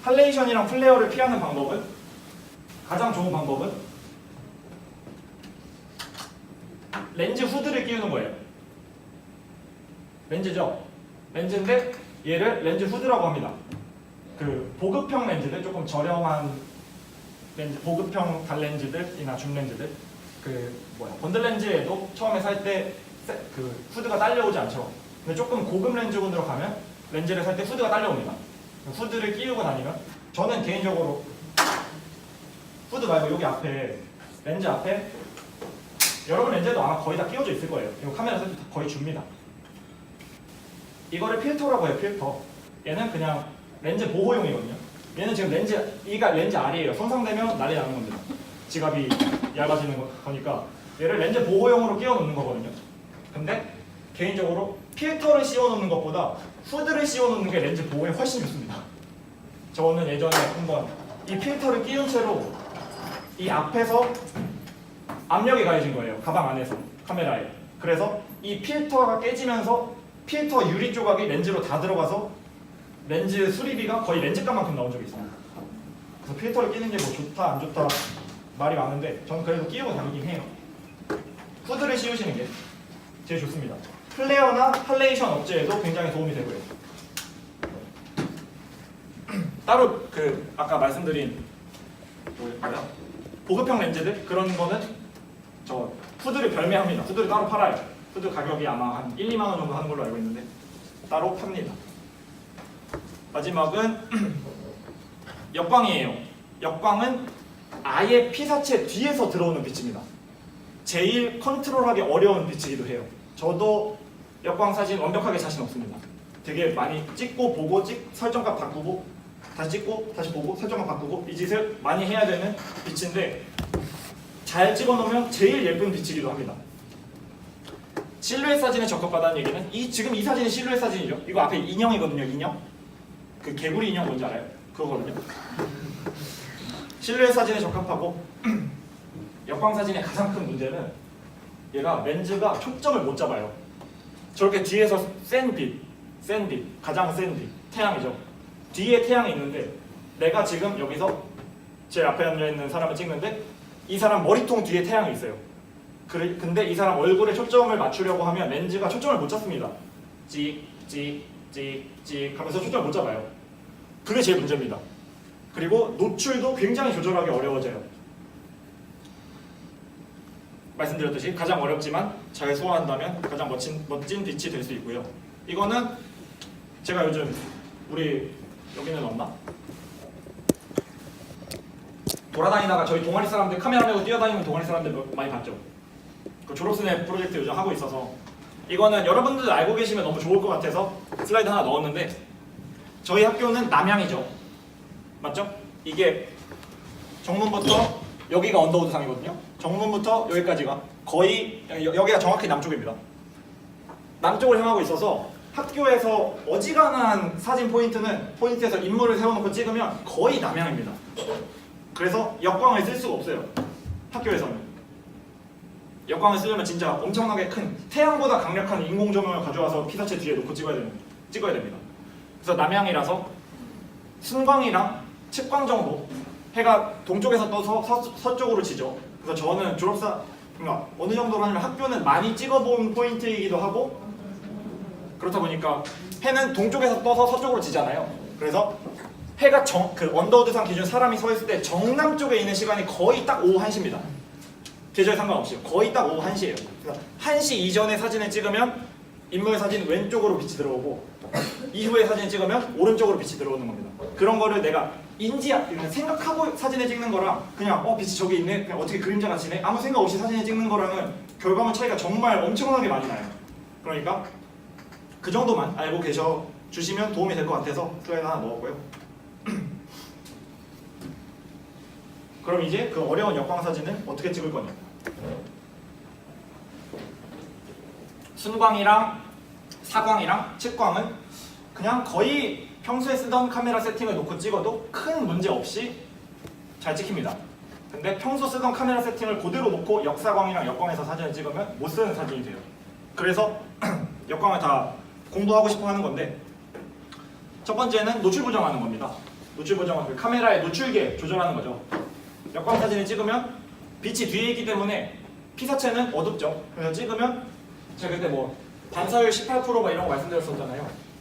Speaker 1: 할레이션이랑 플레어를 피하는 방법은 가장 좋은 방법은 렌즈 후드를 끼우는 거예요. 렌즈죠? 렌즈인데 얘를 렌즈 후드라고 합니다. 그 보급형 렌즈들, 조금 저렴한 렌즈, 보급형 단렌즈들이나 줌렌즈들 번들 렌즈에도 처음에 살 때 그 후드가 딸려오지 않죠. 근데 조금 고급 렌즈군으로 가면 렌즈를 살 때 후드가 딸려옵니다. 후드를 끼우고 다니면 저는 개인적으로 후드 말고 여기 앞에 렌즈 앞에 여러분 렌즈에도 아마 거의 다 끼워져 있을 거예요. 이거 카메라에서 거의 줍니다. 이거를 필터라고 해요. 필터. 얘는 그냥 렌즈 보호용이거든요. 얘는 지금 이가 렌즈 알이에요. 손상되면 난리 나는 겁니다. 지갑이 얇아지는 거니까 얘를 렌즈 보호용으로 끼워 놓는 거거든요. 근데 개인적으로 필터를 씌워 놓는 것보다 후드를 씌워 놓는 게 렌즈 보호에 훨씬 좋습니다. 저는 예전에 한번 이 필터를 끼운 채로 이 앞에서 압력이 가해진 거예요. 가방 안에서 카메라에. 그래서 이 필터가 깨지면서 필터 유리 조각이 렌즈로 다 들어가서 렌즈 수리비가 거의 렌즈값만큼 나온 적이 있습니다. 그래서 필터를 끼는 게 뭐 좋다 안 좋다 말이 많은데 저는 그래도 끼우고 다니긴 해요. 후드를 씌우시는 게 제일 좋습니다. 플레어나 할레이션 업체에도 굉장히 도움이 되고요. 따로 아까 말씀드린 뭐야? 보급형 렌즈들 그런 거는 저 후드를 별매합니다. 후드를 따로 팔아요. 후드 가격이 아마 한 1, 2만 원 정도 하는 걸로 알고 있는데 따로 팝니다. 마지막은 역광이에요. 역광은 아예 피사체 뒤에서 들어오는 빛입니다. 제일 컨트롤하기 어려운 빛이기도 해요. 저도 역광 사진 완벽하게 자신 없습니다. 되게 많이 찍고 보고 설정값 바꾸고 다시 찍고 다시 보고 설정값 바꾸고 이 짓을 많이 해야 되는 빛인데 잘 찍어놓으면 제일 예쁜 빛이기도 합니다. 실루엣 사진에 적합하다는 얘기는 지금 이 사진이 실루엣 사진이죠. 이거 앞에 인형이거든요. 인형. 그 개구리 인형 뭔지 알아요? 그거거든요. 실루엣 사진에 적합하고 역광 사진의 가장 큰 문제는 얘가 렌즈가 초점을 못 잡아요. 저렇게 뒤에서 센 빛, 가장 센 빛, 태양이죠. 뒤에 태양이 있는데 내가 지금 여기서 제 앞에 앉아있는 사람을 찍는데 이 사람 머리통 뒤에 태양이 있어요. 근데 이 사람 얼굴에 초점을 맞추려고 하면 렌즈가 초점을 못 잡습니다. 찍 하면서 초점을 못 잡아요. 그게 제일 문제입니다. 그리고 노출도 굉장히 조절하기 어려워져요. 말씀드렸듯이 가장 어렵지만 잘 소화한다면 가장 멋진 빛이 될 수 있고요. 이거는 제가 요즘 우리 여기는 없나? 돌아다니다가 저희 동아리 사람들 카메라 메고 뛰어다니는 동아리 사람들 많이 봤죠? 그 졸업생회 프로젝트 요즘 하고 있어서 이거는 여러분들 알고 계시면 너무 좋을 것 같아서 슬라이드 하나 넣었는데 저희 학교는 남향이죠. 맞죠? 이게 정문부터 여기가 언더우드상이거든요. 정문부터 여기까지가 거의 여기가 정확히 남쪽입니다. 남쪽을 향하고 있어서 학교에서 어지간한 사진 포인트에서 인물을 세워놓고 찍으면 거의 남향입니다. 그래서 역광을 쓸 수가 없어요. 학교에서는 역광을 쓰려면 진짜 엄청나게 큰 태양보다 강력한 인공조명을 가져와서 피사체 뒤에 놓고 찍어야 됩니다. 그래서 남향이라서 순광이랑 측광 정도 해가 동쪽에서 떠서 서쪽으로 지죠. 그래서 저는 그러니까 어느 정도로 하냐면 학교는 많이 찍어본 포인트이기도 하고 그렇다 보니까 해는 동쪽에서 떠서 서쪽으로 지잖아요. 그래서 해가 그 언더우드상 기준 사람이 서 있을 때 정남쪽에 있는 시간이 거의 딱 오후 1시입니다. 계절 상관없이 거의 딱 오후 1시예요. 그래서 1시 이전에 사진을 찍으면 인물 사진 왼쪽으로 빛이 들어오고 이후에 사진을 찍으면 오른쪽으로 빛이 들어오는 겁니다. 그런 거를 내가 생각하고 사진을 찍는 거랑 그냥 빛이 저기 있네, 그냥 어떻게 그림자가 지네 아무 생각 없이 사진을 찍는 거랑은 결과물 차이가 정말 엄청나게 많이 나요. 그러니까 그 정도만 알고 계셔 주시면 도움이 될 것 같아서 슬라이드 하나 넣었고요. 그럼 이제 그 어려운 역광 사진을 어떻게 찍을 거냐? 순광이랑 사광이랑 측광은 그냥 거의 평소에 쓰던 카메라 세팅을 놓고 찍어도 큰 문제 없이 잘 찍힙니다. 근데 평소 쓰던 카메라 세팅을 그대로 놓고 역사광이랑 역광에서 사진을 찍으면 못 쓰는 사진이 돼요. 그래서 역광을 다 공부하고 싶어 하는 건데 첫 번째는 노출 보정하는 겁니다. 노출 보정은 그 카메라의 노출계 조절하는 거죠. 역광 사진을 찍으면 빛이 뒤에 있기 때문에 피사체는 어둡죠. 그래서 찍으면 제가 그때 반사율 18% 이런 거 말씀드렸었잖아요.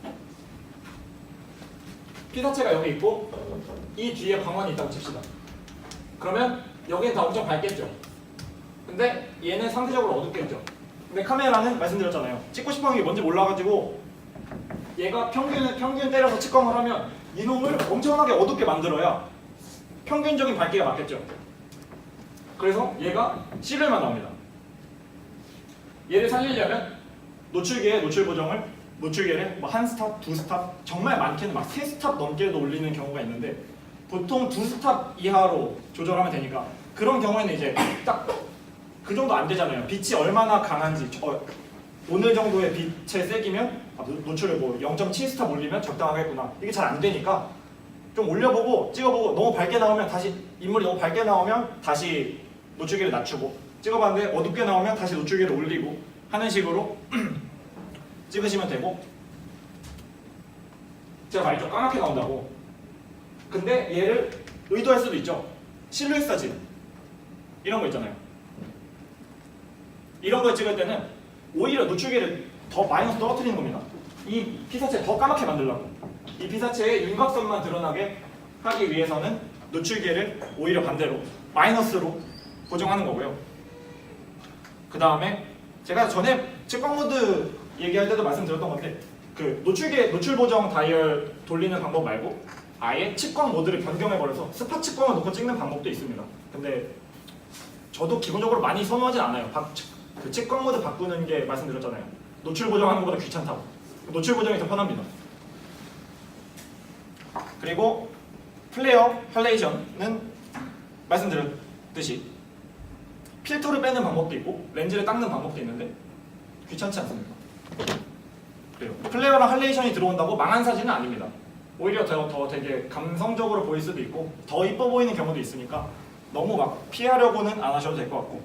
Speaker 1: 피사체가 여기 있고 이 뒤에 광원이 있다고 칩시다. 그러면 여기는 다 엄청 밝겠죠. 근데 얘는 상대적으로 어둡겠죠. 근데 카메라는 말씀드렸잖아요. 찍고 싶어하는 게 뭔지 몰라가지고 얘가 평균 때려서 측광을 하면 이놈을 엄청나게 어둡게 만들어야 평균적인 밝기가 맞겠죠. 그래서 얘가 실루엣만 나옵니다. 얘를 살리려면 노출계의 노출 보정을 노출계를 한 스탑, 두 스탑, 정말 많게는 막 세 스탑 넘게도 올리는 경우가 있는데 보통 두 스탑 이하로 조절하면 되니까 그런 경우에는 이제 딱 그 정도 안 되잖아요. 빛이 얼마나 강한지 어느 정도의 빛의 세기면 노출을 0.7스탑 올리면 적당하겠구나. 이게 잘 안 되니까 좀 올려보고 찍어보고 너무 밝게 나오면 다시 인물이 너무 밝게 나오면 다시 노출계를 낮추고 찍어봤는데 어둡게 나오면 다시 노출계를 올리고 하는 식으로 찍으시면 되고 제가 말이 좀 까맣게 나온다고 근데 얘를 의도할 수도 있죠. 실루엣 사진 이런 거 있잖아요. 이런 걸 찍을 때는 오히려 노출계를 더 마이너스 떨어뜨리는 겁니다. 이 피사체 더 까맣게 만들려고 이 피사체의 윤곽선만 드러나게 하기 위해서는 노출계를 오히려 반대로 마이너스로 고정하는 거고요. 그 다음에 제가 전에 측광 모드 얘기할 때도 말씀드렸던 건데 그 노출 보정 다이얼 돌리는 방법 말고 아예 측광 모드를 변경해버려서 스팟 측광을 놓고 찍는 방법도 있습니다. 근데 저도 기본적으로 많이 선호하진 않아요. 그 측광 모드 바꾸는 게 말씀드렸잖아요. 노출 보정하는 것보다 귀찮다고. 노출 보정이 더 편합니다. 그리고 플레어 할레이션은 말씀드렸듯이 필터를 빼는 방법도 있고 렌즈를 닦는 방법도 있는데 귀찮지 않습니까? 그래요. 플레어랑 할레이션이 들어온다고 망한 사진은 아닙니다. 오히려 더 되게 감성적으로 보일 수도 있고 더 이뻐 보이는 경우도 있으니까 너무 막 피하려고는 안 하셔도 될 것 같고,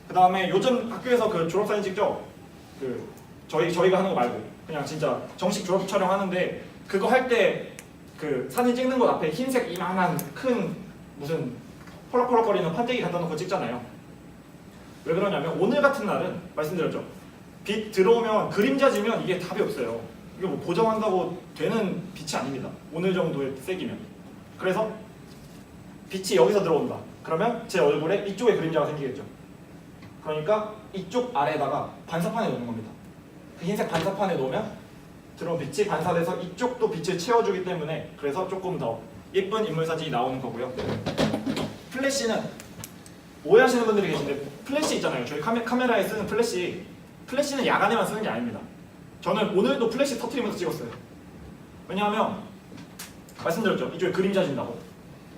Speaker 1: 그 다음에 요즘 학교에서 그 졸업사진 찍죠? 그 저희가 하는 거 말고 그냥 진짜 정식 졸업 촬영하는데 그거 할 때 그 사진 찍는 곳 앞에 흰색 이만한 큰 무슨 펄럭펄럭거리는 판때기 갖다 놓고 찍잖아요. 왜 그러냐면 오늘 같은 날은 말씀드렸죠. 빛 들어오면 그림자 지면 이게 답이 없어요. 이게 뭐 보정한다고 되는 빛이 아닙니다. 오늘 정도의 색이면. 그래서 빛이 여기서 들어온다. 그러면 제 얼굴에 이쪽에 그림자가 생기겠죠. 그러니까 이쪽 아래에다가 반사판에 놓는 겁니다. 그 흰색 반사판에 놓으면 들어온 빛이 반사돼서 이쪽도 빛을 채워주기 때문에 그래서 조금 더 예쁜 인물 사진이 나오는 거고요. 플래시는 오해하시는 분들이 계신데 플래시 있잖아요. 저희 카메라에 쓰는 플래시는 야간에만 쓰는 게 아닙니다. 저는 오늘도 플래시 터트리면서 찍었어요. 왜냐하면 말씀드렸죠. 이쪽에 그림자 진다고.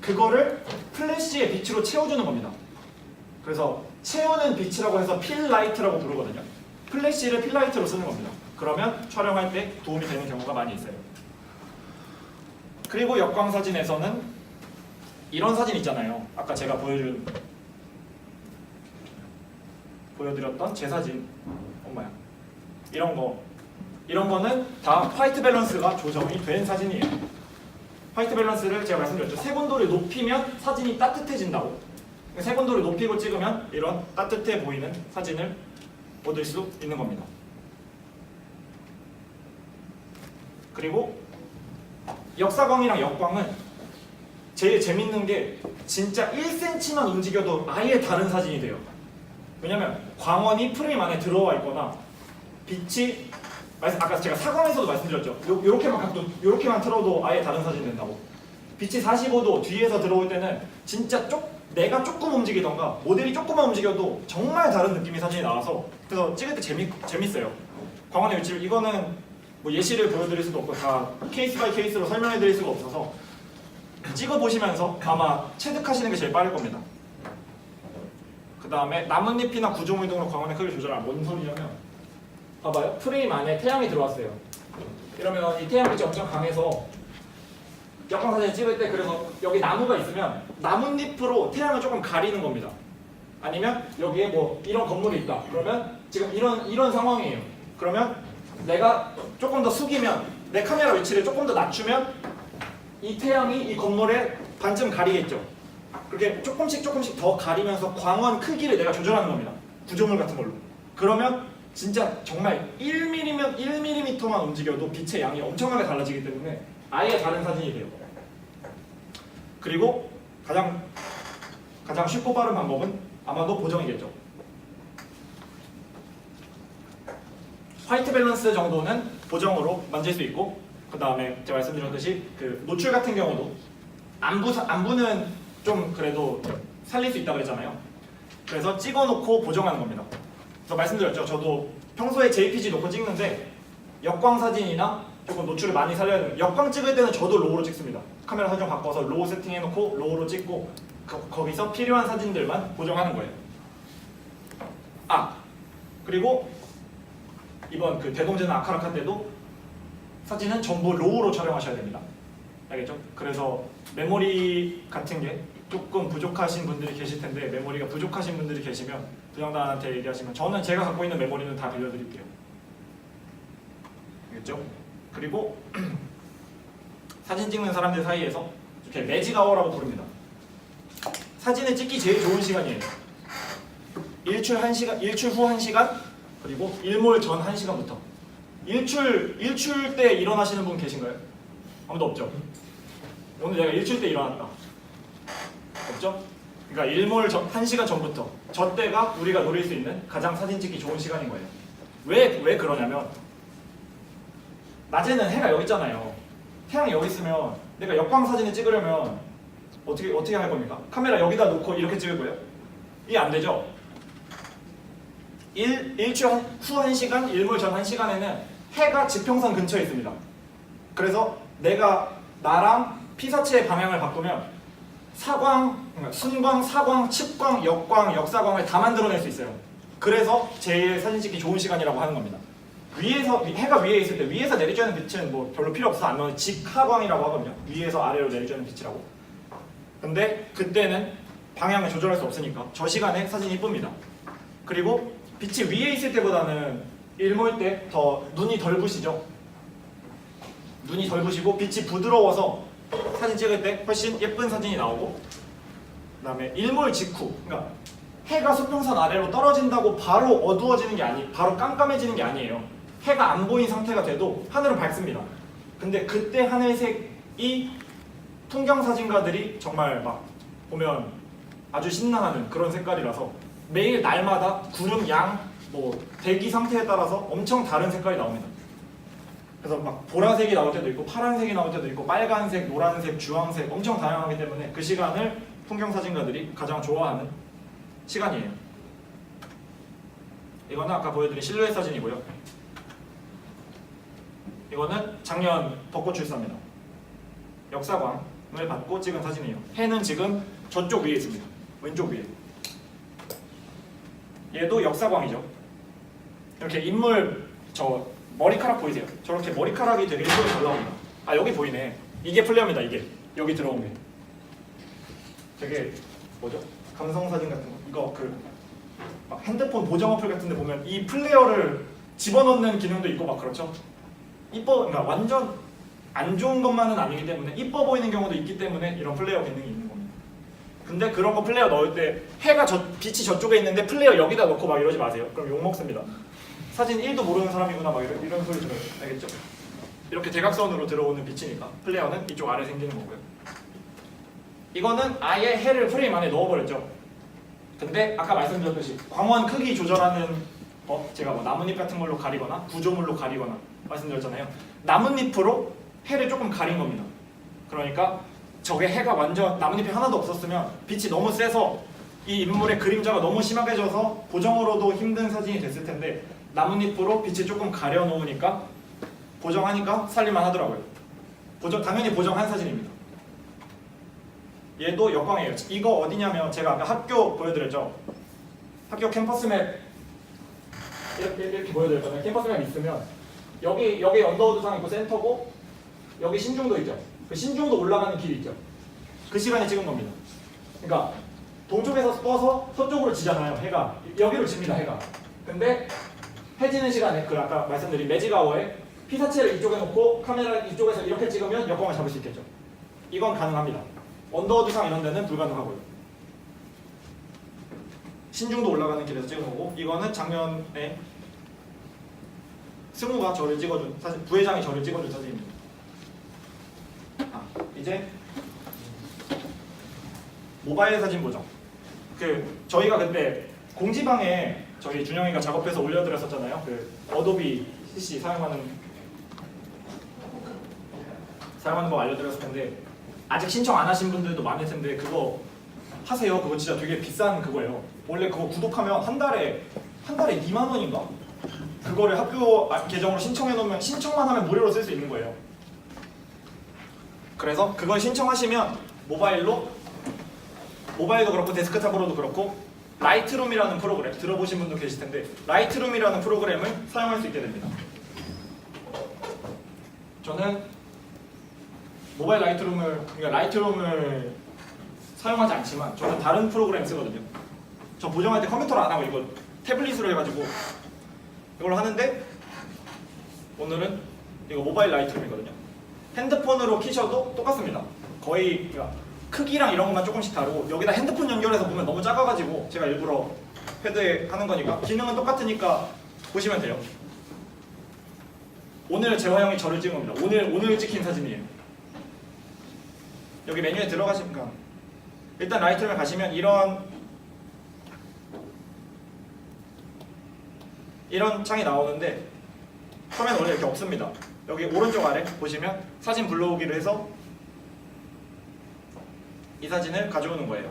Speaker 1: 그거를 플래시의 빛으로 채워주는 겁니다. 그래서 채우는 빛이라고 해서 필라이트라고 부르거든요. 플래시를 필라이트로 쓰는 겁니다. 그러면 촬영할 때 도움이 되는 경우가 많이 있어요. 그리고 역광 사진에서는 이런 사진 있잖아요. 아까 제가 보여드렸던 제 사진. 엄마야. 이런 거는 다 화이트 밸런스가 조정이 된 사진이에요. 화이트 밸런스를 제가 말씀드렸죠. 색온도를 높이면 사진이 따뜻해진다고. 색온도를 높이고 찍으면 이런 따뜻해 보이는 사진을 얻을 수 있는 겁니다. 그리고 역사광이랑 역광은 제일 재밌는 게 진짜 1cm만 움직여도 아예 다른 사진이 돼요. 왜냐면 광원이 프레임 안에 들어와 있거나 빛이 아까 제가 사광에서도 말씀드렸죠. 요렇게만 각도 요렇게만 틀어도 아예 다른 사진이 된다고. 빛이 45도 뒤에서 들어올 때는 진짜 내가 조금 움직이던가 모델이 조금만 움직여도 정말 다른 느낌의 사진이 나와서 그래서 찍을 때 재밌어요. 광원의 위치를 이거는 뭐 예시를 보여드릴 수도 없고 다 케이스 바이 케이스로 설명해드릴 수가 없어서 찍어보시면서 아마 체득하시는 게 제일 빠를 겁니다. 그 다음에 나뭇잎이나 구조물 등으로 광원의 크기를 조절하라. 뭔 소리냐면 봐봐요. 프레임 안에 태양이 들어왔어요. 이러면 이 태양빛이 엄청 강해서 역광사진 찍을 때 그래서 여기 나무가 있으면 나뭇잎으로 태양을 조금 가리는 겁니다. 아니면 여기에 뭐 이런 건물이 있다. 그러면 지금 이런 상황이에요. 그러면 내가 조금 더 숙이면 내 카메라 위치를 조금 더 낮추면 이 태양이 이 건물에 반쯤 가리겠죠. 그렇게 조금씩 더 가리면서 광원 크기를 내가 조절하는 겁니다. 구조물 같은 걸로. 그러면 진짜 정말 1mm만 움직여도 빛의 양이 엄청나게 달라지기 때문에 아예 다른 사진이 돼요. 그리고 가장 쉽고 빠른 방법은 아마도 보정이겠죠. 화이트 밸런스 정도는 보정으로 만질 수 있고, 그 다음에 제가 말씀드렸듯이 그 노출 같은 경우도 안부는 좀 그래도 살릴 수 있다고 그랬잖아요. 그래서 찍어놓고 보정하는 겁니다. 그래서 말씀드렸죠. 저도 평소에 JPG 놓고 찍는데 역광 사진이나 조금 노출을 많이 살려야 돼요. 역광 찍을 때는 저도 로우로 찍습니다. 카메라 설정 바꿔서 로우 세팅해놓고 로우로 찍고 거기서 필요한 사진들만 보정하는 거예요. 그리고 이번 그 대동제나 아카라카 때도 사진은 전부 로우로 촬영하셔야 됩니다. 알겠죠? 그래서 메모리 같은 게 조금 부족하신 분들이 계실 텐데 메모리가 부족하신 분들이 계시면 부장단한테 얘기하시면 저는 제가 갖고 있는 메모리는 다 빌려드릴게요. 알겠죠? 그리고 사진 찍는 사람들 사이에서 이렇게 매직 아워라고 부릅니다. 사진을 찍기 제일 좋은 시간이에요. 일출 후 1시간, 그리고 일몰 전 1시간부터. 일출 때 일어나시는 분 계신가요? 아무도 없죠? 오늘 내가 일출 때 일어났다. 없죠? 그러니까 일몰 전 1시간 전부터. 저 때가 우리가 노릴 수 있는 가장 사진 찍기 좋은 시간인 거예요. 왜 그러냐면 낮에는 해가 여기 있잖아요. 태양이 여기 있으면 내가 역광 사진을 찍으려면 어떻게 할 겁니까? 카메라 여기다 놓고 이렇게 찍을 거예요? 이게 안 되죠? 일출 후 1시간, 일몰 전 1시간에는 해가 지평선 근처에 있습니다. 그래서 나랑 피사체의 방향을 바꾸면 사광, 그러니까 순광, 사광, 칩광, 역광, 역사광을 다 만들어낼 수 있어요. 그래서 제일 사진 찍기 좋은 시간이라고 하는 겁니다. 해가 위에 있을 때 위에서 내리쬐는 빛은 뭐 별로 필요 없어서 안 나오는 직하광이라고 하거든요. 위에서 아래로 내리쬐는 빛이라고. 근데 그때는 방향을 조절할 수 없으니까 저 시간에 사진이 이쁩니다. 그리고 빛이 위에 있을 때보다는 일몰 때 더 눈이 덜 부시죠. 눈이 덜 부시고 빛이 부드러워서 사진 찍을 때 훨씬 예쁜 사진이 나오고, 그다음에 일몰 직후, 그러니까 해가 수평선 아래로 떨어진다고 바로 어두워지는 게 바로 깜깜해지는 게 아니에요. 해가 안 보인 상태가 돼도 하늘은 밝습니다. 근데 그때 하늘색이 풍경 사진가들이 정말 막 보면 아주 신나하는 그런 색깔이라서 매일 날마다 구름 양, 뭐 대기 상태에 따라서 엄청 다른 색깔이 나옵니다. 그래서 막 보라색이 나올 때도 있고 파란색이 나올 때도 있고 빨간색, 노란색, 주황색 엄청 다양하기 때문에 그 시간을 풍경 사진가들이 가장 좋아하는 시간이에요. 이거는 아까 보여드린 실루엣 사진이고요. 이거는 작년 벚꽃 출사입니다. 역사광을 받고 찍은 사진이에요. 해는 지금 저쪽 위에 있습니다. 왼쪽 위에. 얘도 역사광이죠. 이렇게 인물 머리카락 보이세요? 저렇게 머리카락이 되게 예쁘게 잘 나옵니다. 아, 여기 보이네. 이게 플레어입니다. 이게 여기 들어온 게 되게 뭐죠? 감성 사진 같은 거. 이거 막 핸드폰 보정 어플 같은 데 보면 이 플레어를 집어넣는 기능도 있고 막 그렇죠. 그러니까 완전 안 좋은 것만은 아니기 때문에 이뻐 보이는 경우도 있기 때문에 이런 플레이어 기능이 있는 겁니다. 근데 그런 거 플레이어 넣을 때 빛이 저쪽에 있는데 플레이어 여기다 넣고 막 이러지 마세요. 그럼 욕 먹습니다. 사진 1도 모르는 사람이구나 막 이런 소리 들어요. 알겠죠? 이렇게 대각선으로 들어오는 빛이니까 플레이어는 이쪽 아래 생기는 거고요. 이거는 아예 해를 프레임 안에 넣어버렸죠. 근데 아까 말씀드렸듯이 광원 크기 조절하는 제가 뭐 나뭇잎 같은 걸로 가리거나 구조물로 가리거나 말씀드렸잖아요. 나뭇잎으로 해를 조금 가린 겁니다. 그러니까 저게 해가 완전 나뭇잎이 하나도 없었으면 빛이 너무 세서 이 인물의 그림자가 너무 심하게 져서 보정으로도 힘든 사진이 됐을 텐데 나뭇잎으로 빛을 조금 가려놓으니까 보정하니까 살릴만 하더라고요. 당연히 보정한 사진입니다. 얘도 역광이에요. 이거 어디냐면 제가 아까 학교 보여드렸죠. 학교 캠퍼스 맵 이렇게 보여드렸잖아요. 캠퍼스 맵 있으면 여기 언더우드상 있고 센터고 여기 신중도 있죠. 그 신중도 올라가는 길이 있죠. 그 시간에 찍은 겁니다. 그러니까 동쪽에서 떠서 서쪽으로 지잖아요. 해가 여기로 집니다. 해가. 근데 해 지는 시간에 아까 말씀드린 매직아워에 피사체를 이쪽에 놓고 카메라 이쪽에서 이렇게 찍으면 역광을 잡을 수 있겠죠. 이건 가능합니다. 언더우드상 이런 데는 불가능하고요. 신중도 올라가는 길에서 찍은 거고, 이거는 작년에 승우가 저를 찍어준 사진, 부회장이 저를 찍어준 사진입니다. 이제 모바일 사진 보정. 저희가 그때 공지방에 저희 준영이가 작업해서 올려드렸었잖아요. 어도비 CC 사용하는 법 알려드렸을 텐데 아직 신청 안 하신 분들도 많을 텐데 그거 하세요. 그거 진짜 되게 비싼 그거예요. 원래 그거 구독하면 한 달에 2만 원인가? 그거를 학교 계정으로 신청해 놓으면 신청만 하면 무료로 쓸 수 있는 거예요. 그래서 그걸 신청하시면 모바일도 그렇고 데스크탑으로도 그렇고 라이트룸이라는 프로그램 들어보신 분도 계실 텐데 라이트룸이라는 프로그램을 사용할 수 있게 됩니다. 저는 모바일 라이트룸을 사용하지 않지만 저는 다른 프로그램 쓰거든요. 저 보정할 때 컴퓨터로 안 하고 이거 태블릿으로 해가지고 이걸 하는데 오늘은 이거 모바일 라이트룸이거든요. 핸드폰으로 키셔도 똑같습니다. 거의 크기랑 이런 것만 조금씩 다르고 여기다 핸드폰 연결해서 보면 너무 작아가지고 제가 일부러 패드에 하는 거니까 기능은 똑같으니까 보시면 돼요. 오늘 재화 형이 저를 찍은 겁니다. 오늘 찍힌 사진이에요. 여기 메뉴에 들어가시니까 일단 라이트룸에 가시면 이런 창이 나오는데 화면 원래 이렇게 없습니다. 여기 오른쪽 아래 보시면 사진 불러오기를 해서 이 사진을 가져오는 거예요.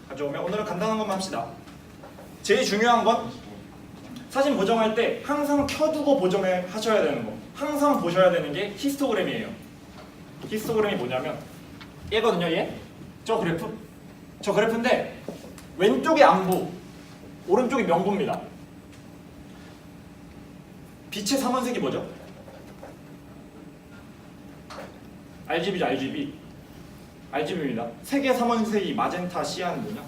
Speaker 1: 가져오면 오늘은 간단한 것만 합시다. 제일 중요한 건 사진 보정할 때 항상 켜두고 보정을 하셔야 되는 거, 항상 보셔야 되는 게 히스토그램이에요. 히스토그램이 뭐냐면 얘거든요. 얘? 저 그래프? 저 그래프인데 왼쪽이 안부, 오른쪽이 명부입니다. 빛의 삼원색이 뭐죠? RGB죠, RGB. RGB입니다. 색의 삼원색이 마젠타, 시안 뭐냐?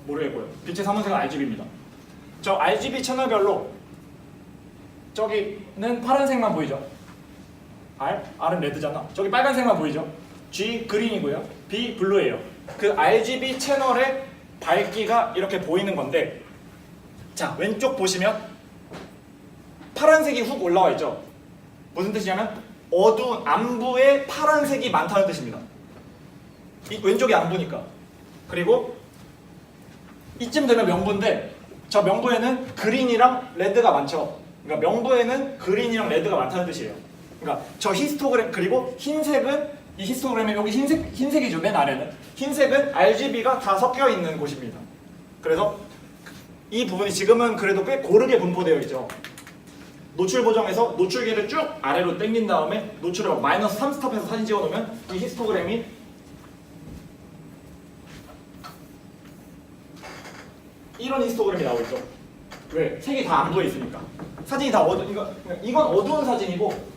Speaker 1: 모르겠고요. 빛의 삼원색은 RGB입니다. 저 RGB 채널별로 저기는 파란색만 보이죠? R은 레드잖아. 저기 빨간색만 보이죠? G 그린이고요. B 블루예요. 그 RGB 채널의 밝기가 이렇게 보이는 건데, 자 왼쪽 보시면 파란색이 훅 올라와 있죠? 무슨 뜻이냐면 어두운 안부에 파란색이 많다는 뜻입니다. 이 왼쪽이 안부니까. 그리고 이쯤 되면 명부인데 저 명부에는 그린이랑 레드가 많죠. 그러니까 명부에는 그린이랑 레드가 많다는 뜻이에요. 그러니까 저 히스토그램, 그리고 흰색은 이 히스토그램에 여기 흰색이죠. 맨 아래는 흰색은 RGB가 다 섞여 있는 곳입니다. 그래서 이 부분이 지금은 그래도 꽤 고르게 분포되어 있죠. 노출 보정에서 노출계를 쭉 아래로 당긴 다음에 노출을 마이너스 3스탑에서 사진 찍어 놓으면 이 히스토그램이 이런 히스토그램이 나오겠죠. 왜? 색이 다 안 보여 있으니까. 사진이 다 이건 어두운 사진이고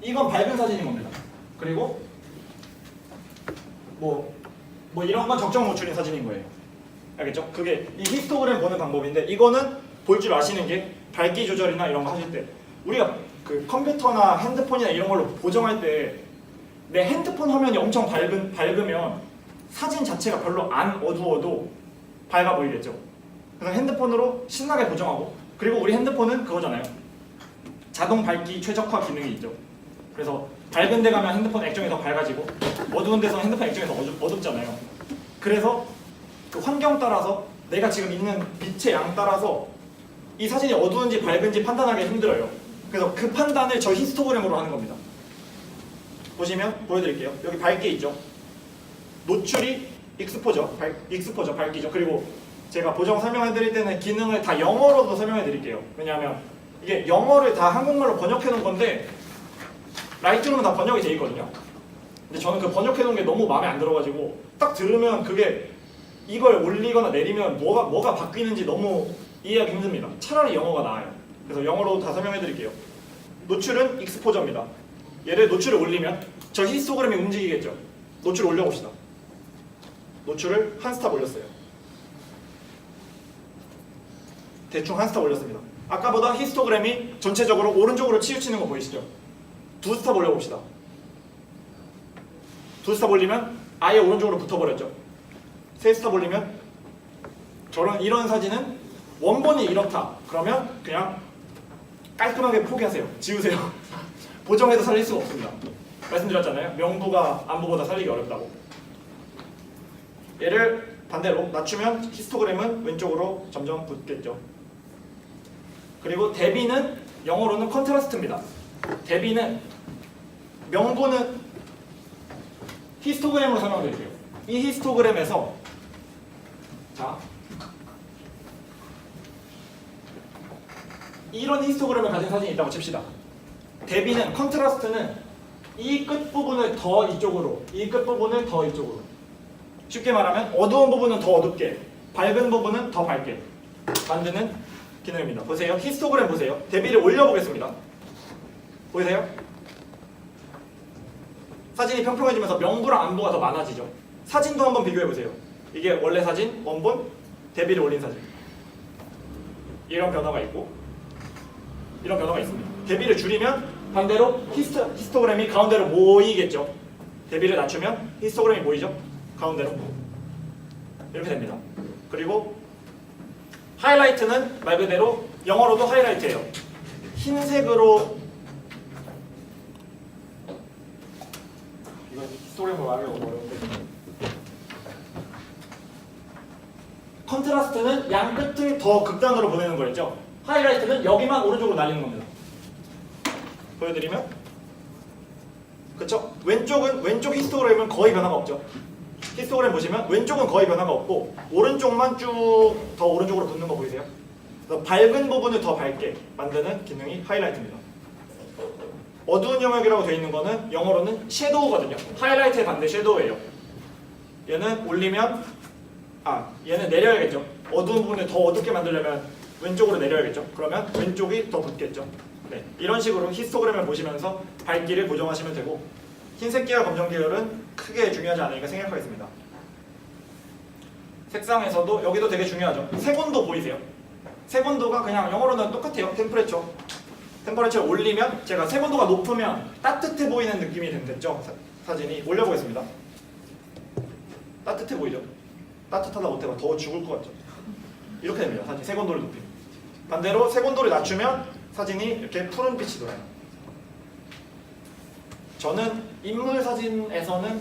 Speaker 1: 이건 밝은 사진인 겁니다. 그리고 뭐 이런 건 적정 노출인 사진인 거예요. 알겠죠? 그게 이 히스토그램 보는 방법인데, 이거는 볼 줄 아시는 게 밝기 조절이나 이런 거 하실 때 우리가 그 컴퓨터나 핸드폰이나 이런 걸로 보정할 때 내 핸드폰 화면이 엄청 밝으면 사진 자체가 별로 안 어두워도 밝아 보이겠죠. 그래서 핸드폰으로 신나게 보정하고, 그리고 우리 핸드폰은 그거잖아요. 자동 밝기 최적화 기능이 있죠. 그래서 밝은 데 가면 핸드폰 액정이 더 밝아지고 어두운 데서는 핸드폰 액정이 더 어둡잖아요. 그래서 그 환경 따라서 내가 지금 있는 빛의 양 따라서 이 사진이 어두운지 밝은지 판단하기 힘들어요. 그래서 그 판단을 저 히스토그램으로 하는 겁니다. 보시면 보여드릴게요. 여기 밝기 있죠. 노출이 익스포죠. 익스포죠. 밝기죠. 그리고 제가 보정 설명해드릴 때는 기능을 다 영어로도 설명해드릴게요. 왜냐하면 이게 영어를 다 한국말로 번역해놓은 건데 라이트룸은 다 번역이 돼 있거든요. 근데 저는 그 번역해놓은 게 너무 마음에 안 들어가지고 딱 들으면 그게 이걸 올리거나 내리면 뭐가 바뀌는지 너무 이해하기 힘듭니다. 차라리 영어가 나아요. 그래서 영어로 다 설명해드릴게요. 노출은 익스포저입니다. 얘를 노출을 올리면 저 히스토그램이 움직이겠죠. 노출 올려봅시다. 노출을 한 스탑 올렸어요. 대충 한 스탑 올렸습니다. 아까보다 히스토그램이 전체적으로 오른쪽으로 치우치는 거 보이시죠? 두 스탑 올려봅시다. 두 스탑 올리면 아예 오른쪽으로 붙어버렸죠. 세 스탑 올리면 이런 사진은 원본이 이렇다. 그러면 그냥 깔끔하게 포기하세요. 지우세요. 보정해도 살릴 수가 없습니다. 말씀드렸잖아요. 명부가 안부보다 살리기 어렵다고. 얘를 반대로 낮추면 히스토그램은 왼쪽으로 점점 붙겠죠. 그리고 대비는 영어로는 컨트라스트입니다. 대비는 명부는 히스토그램으로 설명드릴게요. 이 히스토그램에서 자 이런 히스토그램을 가진 사진이 있다고 칩시다. 대비는, 컨트라스트는 이 끝부분을 더 이쪽으로, 이 끝부분을 더 이쪽으로. 쉽게 말하면 어두운 부분은 더 어둡게, 밝은 부분은 더 밝게 만드는 기능입니다. 보세요. 히스토그램 보세요. 대비를 올려보겠습니다. 보이세요? 사진이 평평해지면서 명부랑 안부가 더 많아지죠. 사진도 한번 비교해보세요. 이게 원래 사진, 원본, 대비를 올린 사진. 이런 변화가 있고 이런 변화가 있습니다. 대비를 줄이면 반대로 히스토그램이 가운데로 모이겠죠. 대비를 낮추면 히스토그램이 모이죠. 가운데로 이렇게 됩니다. 그리고 하이라이트는 말 그대로 영어로도 하이라이트예요. 흰색으로 이건 히스토그램으로 말하기 어려운데 컨트라스트는 양 끝을 더 극단으로 보내는 거였죠. 하이라이트는 여기만 오른쪽으로 날리는 겁니다. 보여드리면 그쵸? 왼쪽 히스토그램은 거의 변화가 없죠. 히스토그램 보시면 왼쪽은 거의 변화가 없고 오른쪽만 쭉 더 오른쪽으로 붙는 거 보이세요? 그래서 밝은 부분을 더 밝게 만드는 기능이 하이라이트입니다. 어두운 영역이라고 되어 있는 거는 영어로는 섀도우거든요. 하이라이트의 반대 섀도우예요. 얘는 올리면 얘는 내려야겠죠. 어두운 부분을 더 어둡게 만들려면 왼쪽으로 내려야겠죠. 그러면 왼쪽이 더 붓겠죠. 네, 이런 식으로 히스토그램을 보시면서 밝기를 보정하시면 되고 흰색 계열, 검정 계열은 크게 중요하지 않으니까 생략하겠습니다. 색상에서도 여기도 되게 중요하죠. 색온도 보이세요? 색온도가 그냥 영어로는 똑같아요. 템퍼레처를 올리면 제가 색온도가 높으면 따뜻해 보이는 느낌이 됐죠. 사진이 올려보겠습니다. 따뜻해 보이죠? 따뜻하다 못해봐 더 죽을 것 같죠? 이렇게 됩니다. 사진 색온도를 높이면. 반대로 색온도를 낮추면 사진이 이렇게 푸른 빛이 돌아요. 저는 인물 사진에서는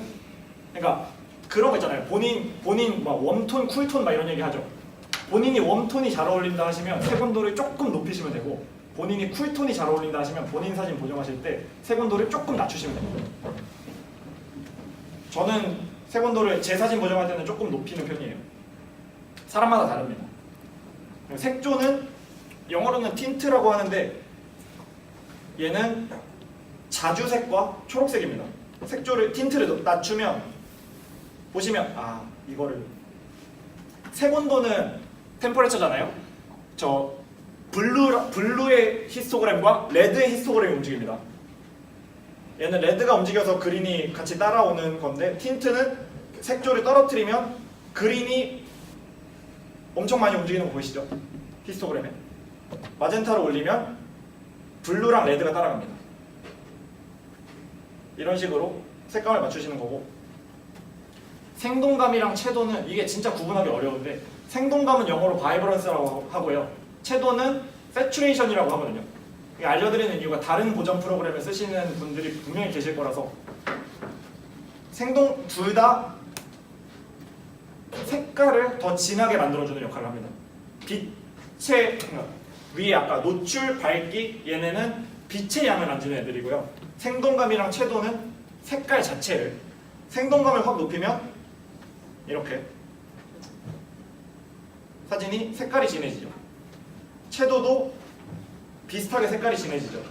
Speaker 1: 그러니까 그런 거 있잖아요. 본인 막 웜톤, 쿨톤 막 이런 얘기 하죠. 본인이 웜톤이 잘 어울린다 하시면 색온도를 조금 높이시면 되고 본인이 쿨톤이 잘 어울린다 하시면 본인 사진 보정하실 때 색온도를 조금 낮추시면 됩니다. 저는 색온도를 제 사진 보정할 때는 조금 높이는 편이에요. 사람마다 다릅니다. 색조는 영어로는 틴트라고 하는데 얘는 자주색과 초록색입니다. 색조를 틴트를 낮추면 보시면 이거를 색온도는 템퍼레처잖아요. 저 블루의 히스토그램과 레드의 히스토그램이 움직입니다. 얘는 레드가 움직여서 그린이 같이 따라오는 건데 틴트는 색조를 떨어뜨리면 그린이 엄청 많이 움직이는 거 보이시죠? 히스토그램에 마젠타를 올리면 블루랑 레드가 따라갑니다. 이런 식으로 색감을 맞추시는 거고 생동감이랑 채도는 이게 진짜 구분하기 어려운데 생동감은 영어로 바이브런스라고 하고요. 채도는 세츄레이션이라고 하거든요. 이게 알려드리는 이유가 다른 보정 프로그램을 쓰시는 분들이 분명히 계실 거라서 둘 다 색깔을 더 진하게 만들어주는 역할을 합니다. 빛의 위에 아까 노출, 밝기 얘네는 빛의 양을 만지는 애들이고요. 생동감이랑 채도는 색깔 자체를 생동감을 확 높이면 이렇게 사진이 색깔이 진해지죠. 채도도 비슷하게 색깔이 진해지죠.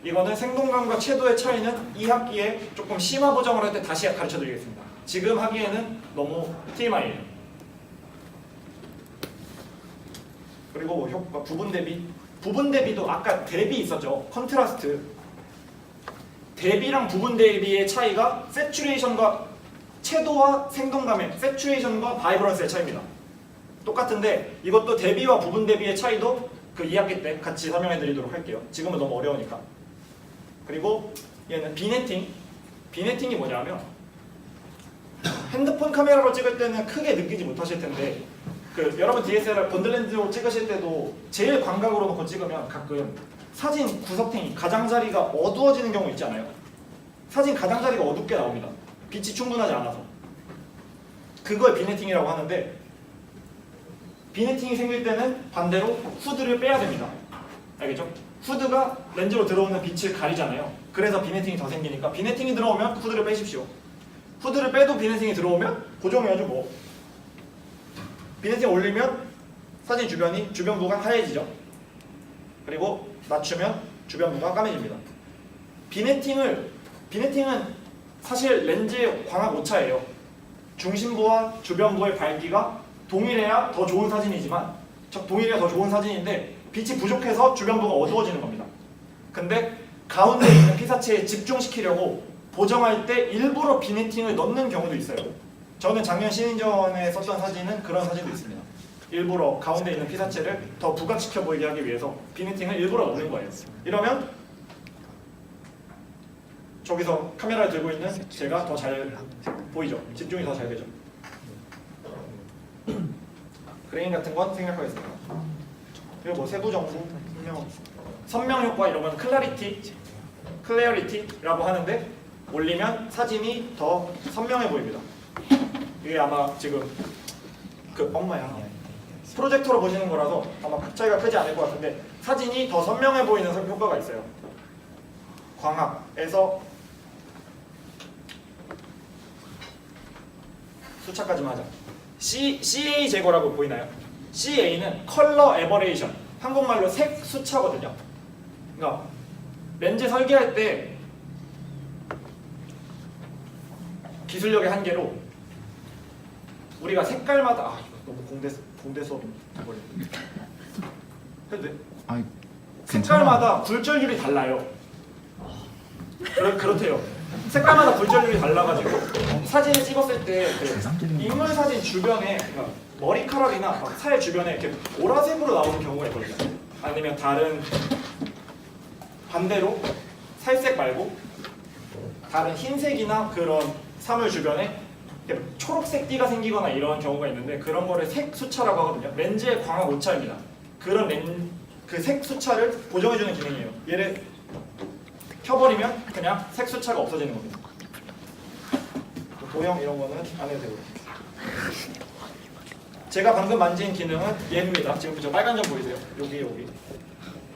Speaker 1: 이거는 생동감과 채도의 차이는 이 학기에 조금 심화 보정을 할 때 다시 가르쳐 드리겠습니다. 지금 하기에는 너무 TMI예요. 그리고 효과 부분 대비. 부분 대비도 아까 대비 있었죠. 컨트라스트. 대비랑 부분 대비의 차이가 세츄레이션과 채도와 생동감의 세츄레이션과 바이브런스의 차이입니다. 똑같은데 이것도 대비와 부분 대비의 차이도 그 2학기 때 같이 설명해 드리도록 할게요. 지금은 너무 어려우니까. 그리고 얘는 비네팅. 비네팅이 뭐냐면 핸드폰 카메라로 찍을 때는 크게 느끼지 못하실 텐데 여러분 DSLR 본드렌즈로 찍으실 때도 제일 광각으로 놓고 찍으면 가끔 사진 구석탱이 가장자리가 어두워지는 경우 있잖아요. 사진 가장자리가 어둡게 나옵니다. 빛이 충분하지 않아서. 그걸 비네팅이라고 하는데 비네팅이 생길 때는 반대로 후드를 빼야 됩니다. 알겠죠? 후드가 렌즈로 들어오는 빛을 가리잖아요. 그래서 비네팅이 더 생기니까 비네팅이 들어오면 후드를 빼십시오. 후드를 빼도 비네팅이 들어오면 고정해야죠 뭐. 비네팅 올리면 사진 주변부가 하얘지죠. 그리고 낮추면 주변부가 까매집니다. 비네팅은 사실 렌즈의 광학 오차예요. 중심부와 주변부의 밝기가 동일해야 더 좋은 사진이지만 동일해야 더 좋은 사진인데 빛이 부족해서 주변부가 어두워지는 겁니다. 근데 가운데 있는 피사체에 집중시키려고 보정할 때 일부러 비네팅을 넣는 경우도 있어요. 저는 작년 신인전에 썼던 사진은 그런 사진도 있습니다. 일부러 가운데 있는 피사체를 더 부각시켜 보이게 하기 위해서 비네팅을 일부러 넣는 거예요. 이러면 저기서 카메라를 들고 있는 제가 더 잘 보이죠? 집중이 더 잘 되죠? 그레인 같은 건 생략하겠습니다. 그리고 뭐 세부 정보, 선명 효과 이런 건 클래리티라고 하는데 올리면 사진이 더 선명해 보입니다. 이게 아마 지금 프로젝터로 보시는 거라서 아마 차이가 크지 않을 것 같은데 사진이 더 선명해 보이는 효과가 있어요. 광학에서 숫자까지만 하자. CA 제거라고 보이나요? CA는 컬러 에버레이션. 한국말로 색 수차거든요. 그러니까 렌즈 설계할 때 기술력의 한계로 우리가 색깔마다 이거 너무 공대 수업이 해도 돼?
Speaker 4: 아니
Speaker 1: 색깔마다 굴절률이 달라요. 그렇대요. 색깔마다 굴절률이 달라가지고 사진을 찍었을 때 그 인물 사진 주변에 그러니까 머리카락이나 막 살 주변에 이렇게 보라색으로 나오는 경우가 있거든요. 아니면 다른 반대로 살색 말고 다른 흰색이나 그런 사물 주변에 이렇게 초록색 띠가 생기거나 이런 경우가 있는데 그런 거를 색 수차라고 하거든요. 렌즈의 광학 오차입니다. 그런 그 색 수차를 보정해주는 기능이에요. 얘를 켜버리면 그냥 색 수차가 없어지는 겁니다. 도형 이런 거는 안 해도 되고. 제가 방금 만진 기능은 얘입니다. 지금 저 빨간 점 보이세요?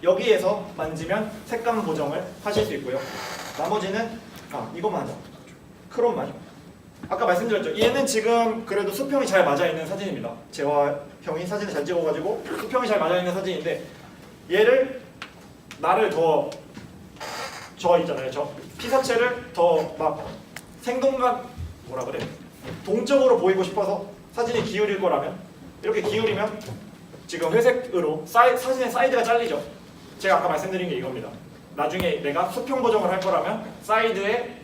Speaker 1: 여기에서 만지면 색감 보정을 하실 수 있고요. 나머지는 이것만 하죠. 크롬만. 아까 말씀드렸죠. 얘는 지금 그래도 수평이 잘 맞아 있는 사진입니다. 제와 형이 사진을 잘 찍어가지고 수평이 잘 맞아 있는 사진인데 얘를 나를 더 저 있잖아요. 저 피사체를 더 막 생동감 뭐라 그래? 동적으로 보이고 싶어서 사진이 기울일 거라면 이렇게 기울이면 지금 회색으로 사진의 사이드가 잘리죠. 제가 아까 말씀드린 게 이겁니다. 나중에 내가 수평 보정을 할 거라면 사이드에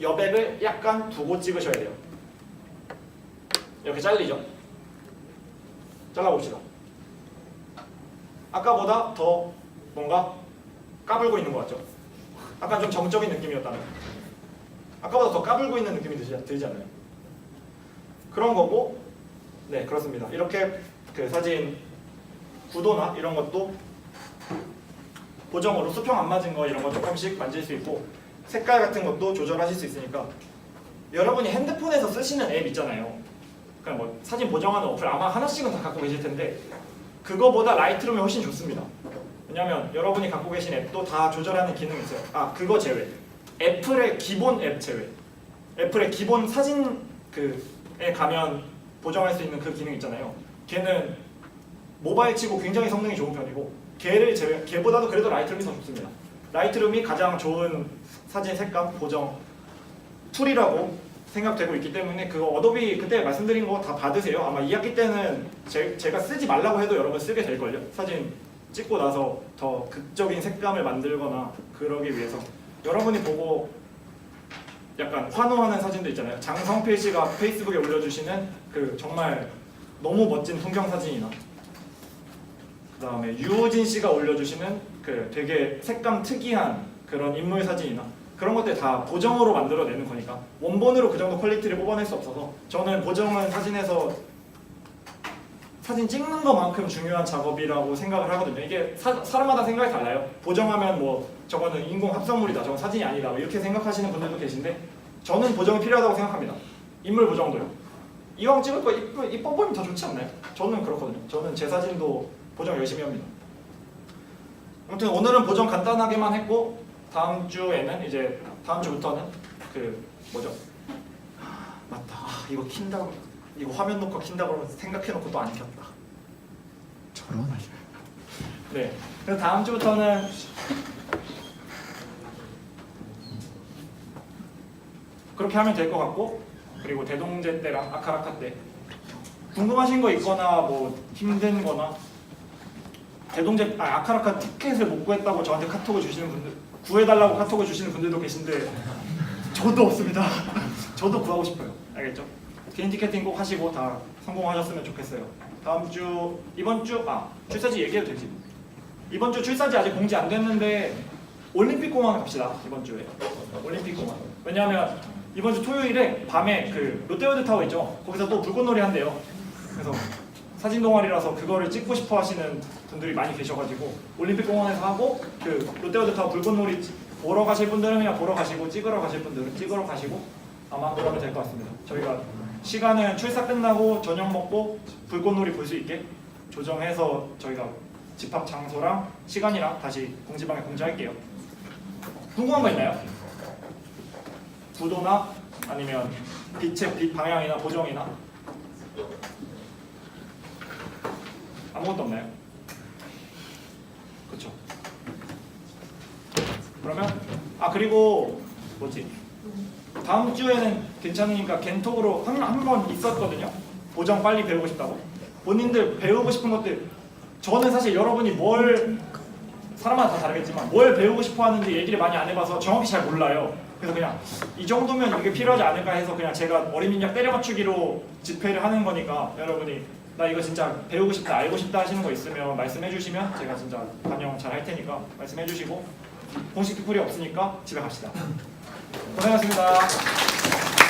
Speaker 1: 여백을 약간 두고 찍으셔야 돼요. 이렇게 잘리죠. 잘라봅시다. 아까보다 더 뭔가 까불고 있는 것 같죠? 약간 좀 정적인 느낌이었다면 아까보다 더 까불고 있는 느낌이 들지 않나요? 그런 거고 네 그렇습니다. 이렇게 그 사진 구도나 이런 것도 보정으로 수평 안 맞은 거 이런 거 조금씩 만질 수 있고 색깔 같은 것도 조절하실 수 있으니까 여러분이 핸드폰에서 쓰시는 앱 있잖아요. 그냥 뭐 사진 보정하는 어플 아마 하나씩은 다 갖고 계실 텐데 그거보다 라이트룸이 훨씬 좋습니다. 왜냐면 여러분이 갖고 계신 앱도 다 조절하는 기능이 있어요. 그거 제외. 애플의 기본 앱 제외. 애플의 기본 사진 그에 가면 보정할 수 있는 그 기능 있잖아요. 걔는 모바일 치고 굉장히 성능이 좋은 편이고 걔보다도 그래도 라이트룸이 더 좋습니다. 라이트룸이 가장 좋은 사진 색감 보정 툴이라고 생각되고 있기 때문에 그거 어도비 그때 말씀드린 거 다 받으세요. 아마 2학기 때는 제가 쓰지 말라고 해도 여러분 쓰게 될걸요. 사진 찍고 나서 더 극적인 색감을 만들거나 그러기 위해서 여러분이 보고 약간 환호하는 사진도 있잖아요. 장성필 씨가 페이스북에 올려주시는 그 정말 너무 멋진 풍경 사진이나 그 다음에 유호진 씨가 올려주시는 그 되게 색감 특이한 그런 인물 사진이나 그런 것들 다 보정으로 만들어내는 거니까 원본으로 그 정도 퀄리티를 뽑아낼 수 없어서 저는 보정은 사진에서 사진 찍는 것만큼 중요한 작업이라고 생각을 하거든요. 이게 사람마다 생각이 달라요. 보정하면 뭐 저거는 인공 합성물이다, 저건 사진이 아니다 이렇게 생각하시는 분들도 계신데 저는 보정이 필요하다고 생각합니다. 인물 보정도요. 이왕 찍을 거 이뻐 보이면 더 좋지 않나요? 저는 그렇거든요. 저는 제 사진도 보정 열심히 합니다. 아무튼 오늘은 보정 간단하게만 했고 다음 주부터는 그 뭐죠? 맞다. 이거 킨다고 이거 화면 놓고 킨다 그러면 생각해놓고 또 안 켰다.
Speaker 4: 저런.
Speaker 1: 네. 그래서 다음 주부터는 그렇게 하면 될 것 같고 그리고 대동제 때랑 아카라카 때 궁금하신 거 있거나 뭐 힘든거나 아카라카 티켓을 못 구했다고 저한테 카톡을 주시는 분들 구해달라고 카톡을 주시는 분들도 계신데 저도 없습니다. 저도 구하고 싶어요. 알겠죠? 개인 티켓팅 꼭 하시고 다 성공하셨으면 좋겠어요. 이번 주 출사지 얘기해도 되지. 이번 주 출사지 아직 공지 안 됐는데 올림픽 공원 갑시다. 이번 주에 올림픽 공원. 왜냐하면 이번 주 토요일에 밤에 그 롯데월드 타워 있죠. 거기서 또 불꽃놀이 한대요. 그래서 사진 동아리라서 그거를 찍고 싶어 하시는 분들이 많이 계셔가지고 올림픽 공원에서 하고 그 롯데월드 타워 불꽃놀이 보러 가실 분들은 그냥 보러 가시고 찍으러 가실 분들은 찍으러 가시고 아마 그러면 될 것 같습니다. 저희가 시간은 출사 끝나고 저녁 먹고 불꽃놀이 볼 수 있게 조정해서 저희가 집합 장소랑 시간이랑 다시 공지방에 공지할게요. 궁금한 거 있나요? 구도나 아니면 빛 방향이나 보정이나 아무것도 없나요? 그렇죠. 그러면 그리고 뭐지? 다음 주에는 괜찮으니까 겐톡으로 한 번 있었거든요. 보정 빨리 배우고 싶다고. 본인들 배우고 싶은 것들 저는 사실 여러분이 뭘 사람마다 다 다르겠지만 뭘 배우고 싶어 하는지 얘기를 많이 안 해봐서 정확히 잘 몰라요. 그래서 그냥 이 정도면 이게 필요하지 않을까 해서 그냥 제가 어린이학 때려 맞추기로 집회를 하는 거니까 여러분이 나 이거 진짜 배우고 싶다 알고 싶다 하시는 거 있으면 말씀해 주시면 제가 진짜 반영 잘 할 테니까 말씀해 주시고 공식 피플이 없으니까 집에 갑시다. 고생하셨습니다.